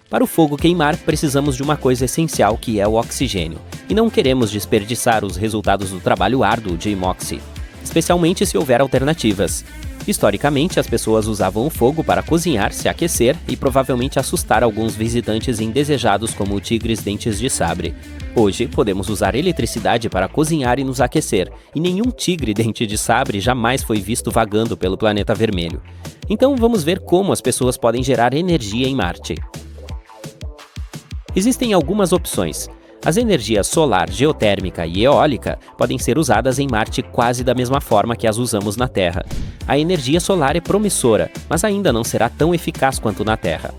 Para o fogo queimar, precisamos de uma coisa essencial, que é o oxigênio, e não queremos desperdiçar os resultados do trabalho árduo de MOXIE, especialmente se houver alternativas. Historicamente, as pessoas usavam o fogo para cozinhar, se aquecer e provavelmente assustar alguns visitantes indesejados como tigres dentes de sabre. Hoje, podemos usar eletricidade para cozinhar e nos aquecer, e nenhum tigre dente de sabre jamais foi visto vagando pelo planeta vermelho. Então vamos ver como as pessoas podem gerar energia em Marte. Existem algumas opções. As energias solar, geotérmica e eólica podem ser usadas em Marte quase da mesma forma que as usamos na Terra. A energia solar é promissora, mas ainda não será tão eficaz quanto na Terra.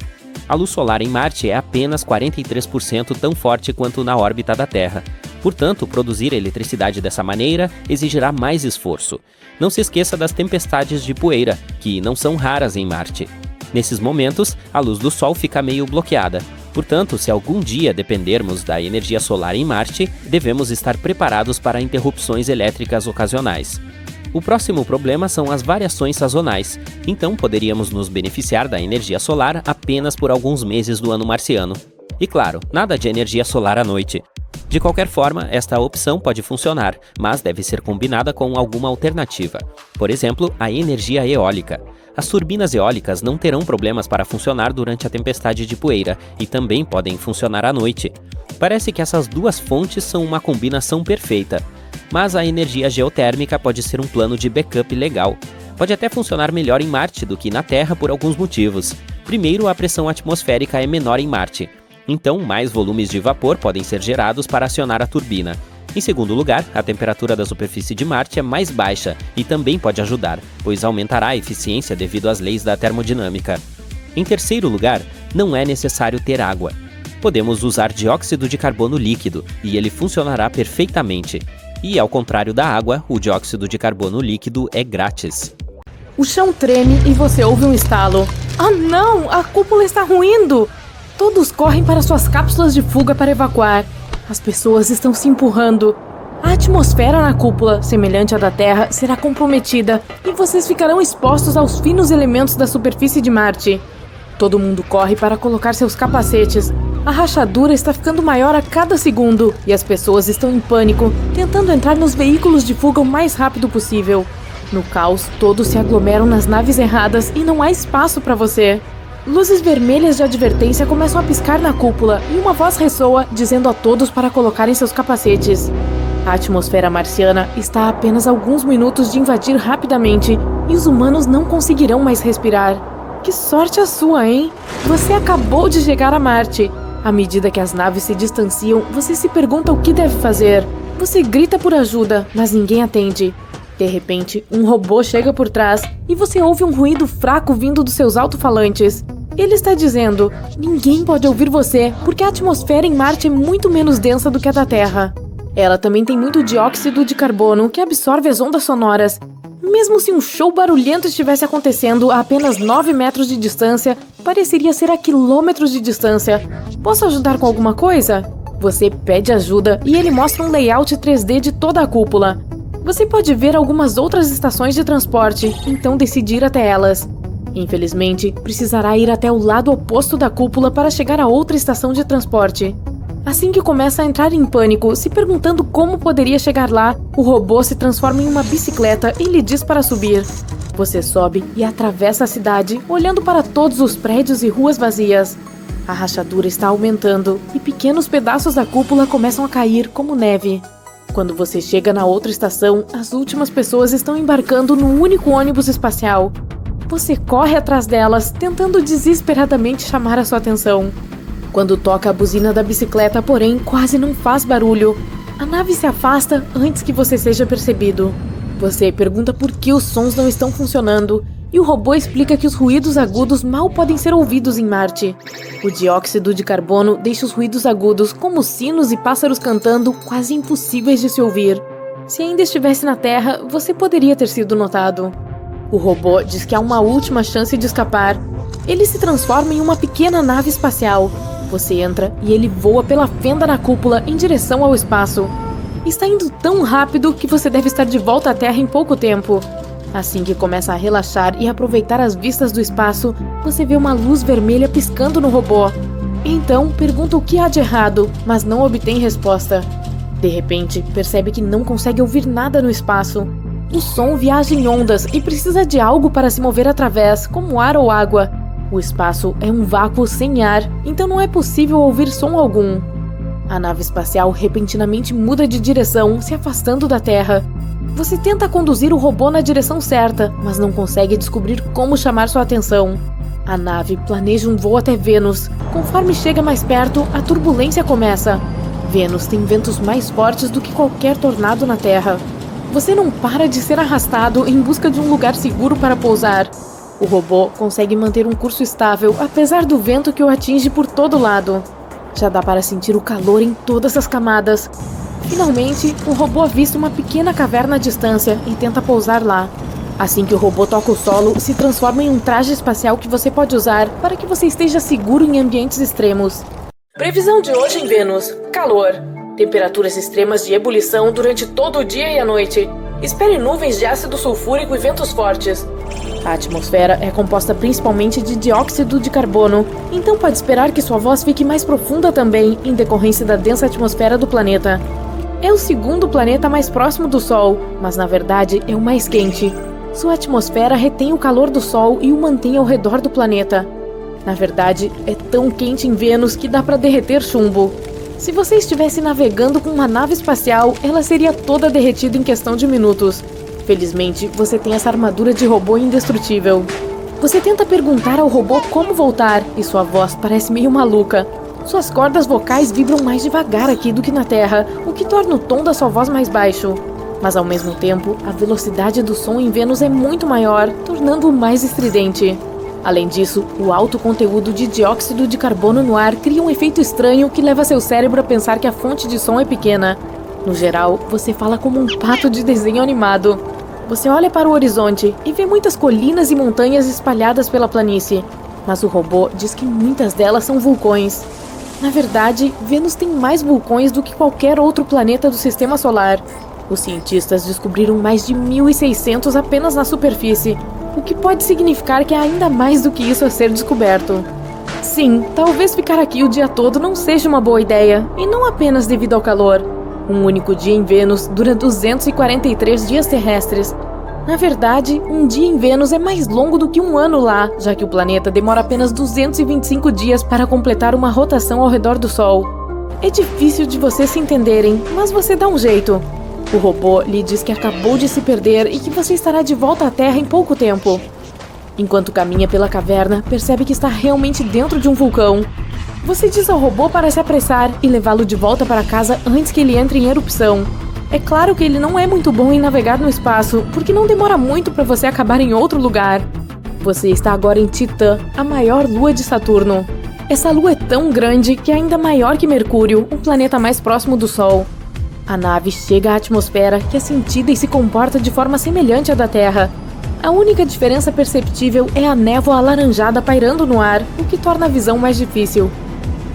A luz solar em Marte é apenas 43% tão forte quanto na órbita da Terra. Portanto, produzir eletricidade dessa maneira exigirá mais esforço. Não se esqueça das tempestades de poeira, que não são raras em Marte. Nesses momentos, a luz do Sol fica meio bloqueada. Portanto, se algum dia dependermos da energia solar em Marte, devemos estar preparados para interrupções elétricas ocasionais. O próximo problema são as variações sazonais, então poderíamos nos beneficiar da energia solar apenas por alguns meses do ano marciano. E claro, nada de energia solar à noite. De qualquer forma, esta opção pode funcionar, mas deve ser combinada com alguma alternativa. Por exemplo, a energia eólica. As turbinas eólicas não terão problemas para funcionar durante a tempestade de poeira e também podem funcionar à noite. Parece que essas duas fontes são uma combinação perfeita. Mas a energia geotérmica pode ser um plano de backup legal. Pode até funcionar melhor em Marte do que na Terra por alguns motivos. Primeiro, a pressão atmosférica é menor em Marte. Então, mais volumes de vapor podem ser gerados para acionar a turbina. Em segundo lugar, a temperatura da superfície de Marte é mais baixa e também pode ajudar, pois aumentará a eficiência devido às leis da termodinâmica. Em terceiro lugar, não é necessário ter água. Podemos usar dióxido de carbono líquido e ele funcionará perfeitamente. E ao contrário da água, o dióxido de carbono líquido é grátis. O chão treme e você ouve um estalo. Ah não! A cúpula está ruindo! Todos correm para suas cápsulas de fuga para evacuar. As pessoas estão se empurrando. A atmosfera na cúpula, semelhante à da Terra, será comprometida e vocês ficarão expostos aos finos elementos da superfície de Marte. Todo mundo corre para colocar seus capacetes. A rachadura está ficando maior a cada segundo e as pessoas estão em pânico, tentando entrar nos veículos de fuga o mais rápido possível. No caos, todos se aglomeram nas naves erradas e não há espaço para você. Luzes vermelhas de advertência começam a piscar na cúpula e uma voz ressoa dizendo a todos para colocarem seus capacetes. A atmosfera marciana está a apenas alguns minutos de invadir rapidamente e os humanos não conseguirão mais respirar. Que sorte a sua, hein? Você acabou de chegar a Marte. À medida que as naves se distanciam, você se pergunta o que deve fazer. Você grita por ajuda, mas ninguém atende. De repente, um robô chega por trás e você ouve um ruído fraco vindo dos seus alto-falantes. Ele está dizendo: ninguém pode ouvir você porque a atmosfera em Marte é muito menos densa do que a da Terra. Ela também tem muito dióxido de carbono que absorve as ondas sonoras. Mesmo se um show barulhento estivesse acontecendo a apenas 9 metros de distância, pareceria ser a quilômetros de distância. Posso ajudar com alguma coisa? Você pede ajuda e ele mostra um layout 3D de toda a cúpula. Você pode ver algumas outras estações de transporte, então decide ir até elas. Infelizmente, precisará ir até o lado oposto da cúpula para chegar a outra estação de transporte. Assim que começa a entrar em pânico, se perguntando como poderia chegar lá, o robô se transforma em uma bicicleta e lhe diz para subir. Você sobe e atravessa a cidade, olhando para todos os prédios e ruas vazias. A rachadura está aumentando e pequenos pedaços da cúpula começam a cair como neve. Quando você chega na outra estação, as últimas pessoas estão embarcando no único ônibus espacial. Você corre atrás delas, tentando desesperadamente chamar a sua atenção. Quando toca a buzina da bicicleta, porém, quase não faz barulho. A nave se afasta antes que você seja percebido. Você pergunta por que os sons não estão funcionando, e o robô explica que os ruídos agudos mal podem ser ouvidos em Marte. O dióxido de carbono deixa os ruídos agudos, como sinos e pássaros cantando, quase impossíveis de se ouvir. Se ainda estivesse na Terra, você poderia ter sido notado. O robô diz que há uma última chance de escapar. Ele se transforma em uma pequena nave espacial. Você entra e ele voa pela fenda na cúpula em direção ao espaço. Está indo tão rápido que você deve estar de volta à Terra em pouco tempo. Assim que começa a relaxar e aproveitar as vistas do espaço, você vê uma luz vermelha piscando no robô. Então, pergunta o que há de errado, mas não obtém resposta. De repente, percebe que não consegue ouvir nada no espaço. O som viaja em ondas e precisa de algo para se mover através, como ar ou água. O espaço é um vácuo sem ar, então não é possível ouvir som algum. A nave espacial repentinamente muda de direção, se afastando da Terra. Você tenta conduzir o robô na direção certa, mas não consegue descobrir como chamar sua atenção. A nave planeja um voo até Vênus. Conforme chega mais perto, a turbulência começa. Vênus tem ventos mais fortes do que qualquer tornado na Terra. Você não para de ser arrastado em busca de um lugar seguro para pousar. O robô consegue manter um curso estável, apesar do vento que o atinge por todo lado. Já dá para sentir o calor em todas as camadas. Finalmente, o robô avista uma pequena caverna à distância e tenta pousar lá. Assim que o robô toca o solo, se transforma em um traje espacial que você pode usar para que você esteja seguro em ambientes extremos. Previsão de hoje em Vênus: calor. Temperaturas extremas de ebulição durante todo o dia e a noite. Espere nuvens de ácido sulfúrico e ventos fortes. A atmosfera é composta principalmente de dióxido de carbono, então pode esperar que sua voz fique mais profunda também, em decorrência da densa atmosfera do planeta. É o segundo planeta mais próximo do Sol, mas na verdade é o mais quente. Sua atmosfera retém o calor do Sol e o mantém ao redor do planeta. Na verdade, é tão quente em Vênus que dá para derreter chumbo. Se você estivesse navegando com uma nave espacial, ela seria toda derretida em questão de minutos. Felizmente, você tem essa armadura de robô indestrutível. Você tenta perguntar ao robô como voltar, e sua voz parece meio maluca. Suas cordas vocais vibram mais devagar aqui do que na Terra, o que torna o tom da sua voz mais baixo. Mas ao mesmo tempo, a velocidade do som em Vênus é muito maior, tornando-o mais estridente. Além disso, o alto conteúdo de dióxido de carbono no ar cria um efeito estranho que leva seu cérebro a pensar que a fonte de som é pequena. No geral, você fala como um pato de desenho animado. Você olha para o horizonte e vê muitas colinas e montanhas espalhadas pela planície. Mas o robô diz que muitas delas são vulcões. Na verdade, Vênus tem mais vulcões do que qualquer outro planeta do Sistema Solar. Os cientistas descobriram mais de 1.600 apenas na superfície, o que pode significar que há ainda mais do que isso a ser descoberto. Sim, talvez ficar aqui o dia todo não seja uma boa ideia, e não apenas devido ao calor. Um único dia em Vênus dura 243 dias terrestres. Na verdade, um dia em Vênus é mais longo do que um ano lá, já que o planeta demora apenas 225 dias para completar uma rotação ao redor do Sol. É difícil de vocês se entenderem, mas você dá um jeito. O robô lhe diz que acabou de se perder e que você estará de volta à Terra em pouco tempo. Enquanto caminha pela caverna, percebe que está realmente dentro de um vulcão. Você diz ao robô para se apressar e levá-lo de volta para casa antes que ele entre em erupção. É claro que ele não é muito bom em navegar no espaço, porque não demora muito para você acabar em outro lugar. Você está agora em Titã, a maior lua de Saturno. Essa lua é tão grande que é ainda maior que Mercúrio, o planeta mais próximo do Sol. A nave chega à atmosfera, que é sentida e se comporta de forma semelhante à da Terra. A única diferença perceptível é a névoa alaranjada pairando no ar, o que torna a visão mais difícil.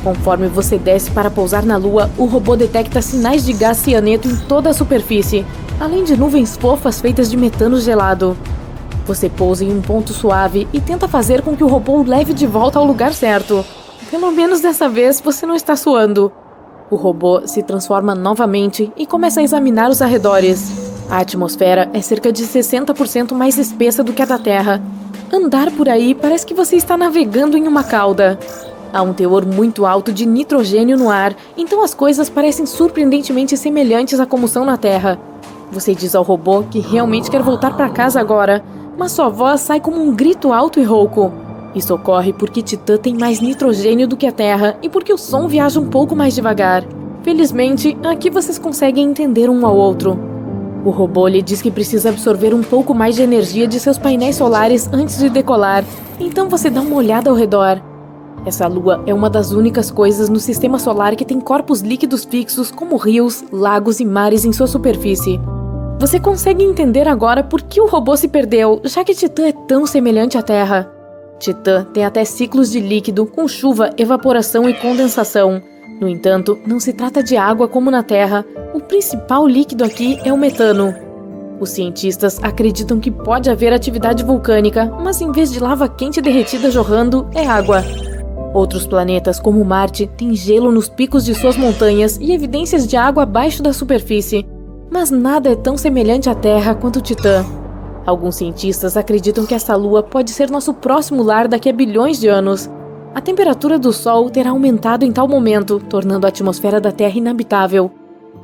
Conforme você desce para pousar na Lua, o robô detecta sinais de gás cianeto em toda a superfície, além de nuvens fofas feitas de metano gelado. Você pousa em um ponto suave e tenta fazer com que o robô o leve de volta ao lugar certo. Pelo menos dessa vez você não está suando. O robô se transforma novamente e começa a examinar os arredores. A atmosfera é cerca de 60% mais espessa do que a da Terra. Andar por aí parece que você está navegando em uma cauda. Há um teor muito alto de nitrogênio no ar, então as coisas parecem surpreendentemente semelhantes a como são na Terra. Você diz ao robô que realmente quer voltar para casa agora, mas sua voz sai como um grito alto e rouco. Isso ocorre porque Titã tem mais nitrogênio do que a Terra e porque o som viaja um pouco mais devagar. Felizmente, aqui vocês conseguem entender um ao outro. O robô lhe diz que precisa absorver um pouco mais de energia de seus painéis solares antes de decolar, então você dá uma olhada ao redor. Essa lua é uma das únicas coisas no sistema solar que tem corpos líquidos fixos como rios, lagos e mares em sua superfície. Você consegue entender agora por que o robô se perdeu, já que Titã é tão semelhante à Terra. Titã tem até ciclos de líquido com chuva, evaporação e condensação. No entanto, não se trata de água como na Terra. O principal líquido aqui é o metano. Os cientistas acreditam que pode haver atividade vulcânica, mas em vez de lava quente derretida jorrando, é água. Outros planetas, como Marte, têm gelo nos picos de suas montanhas e evidências de água abaixo da superfície. Mas nada é tão semelhante à Terra quanto Titã. Alguns cientistas acreditam que essa lua pode ser nosso próximo lar daqui a bilhões de anos. A temperatura do Sol terá aumentado em tal momento, tornando a atmosfera da Terra inabitável.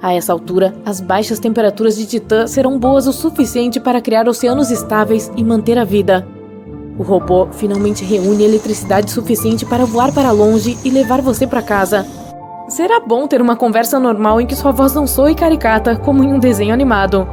A essa altura, as baixas temperaturas de Titã serão boas o suficiente para criar oceanos estáveis e manter a vida. O robô finalmente reúne eletricidade suficiente para voar para longe e levar você para casa. Será bom ter uma conversa normal em que sua voz não soe caricata como em um desenho animado.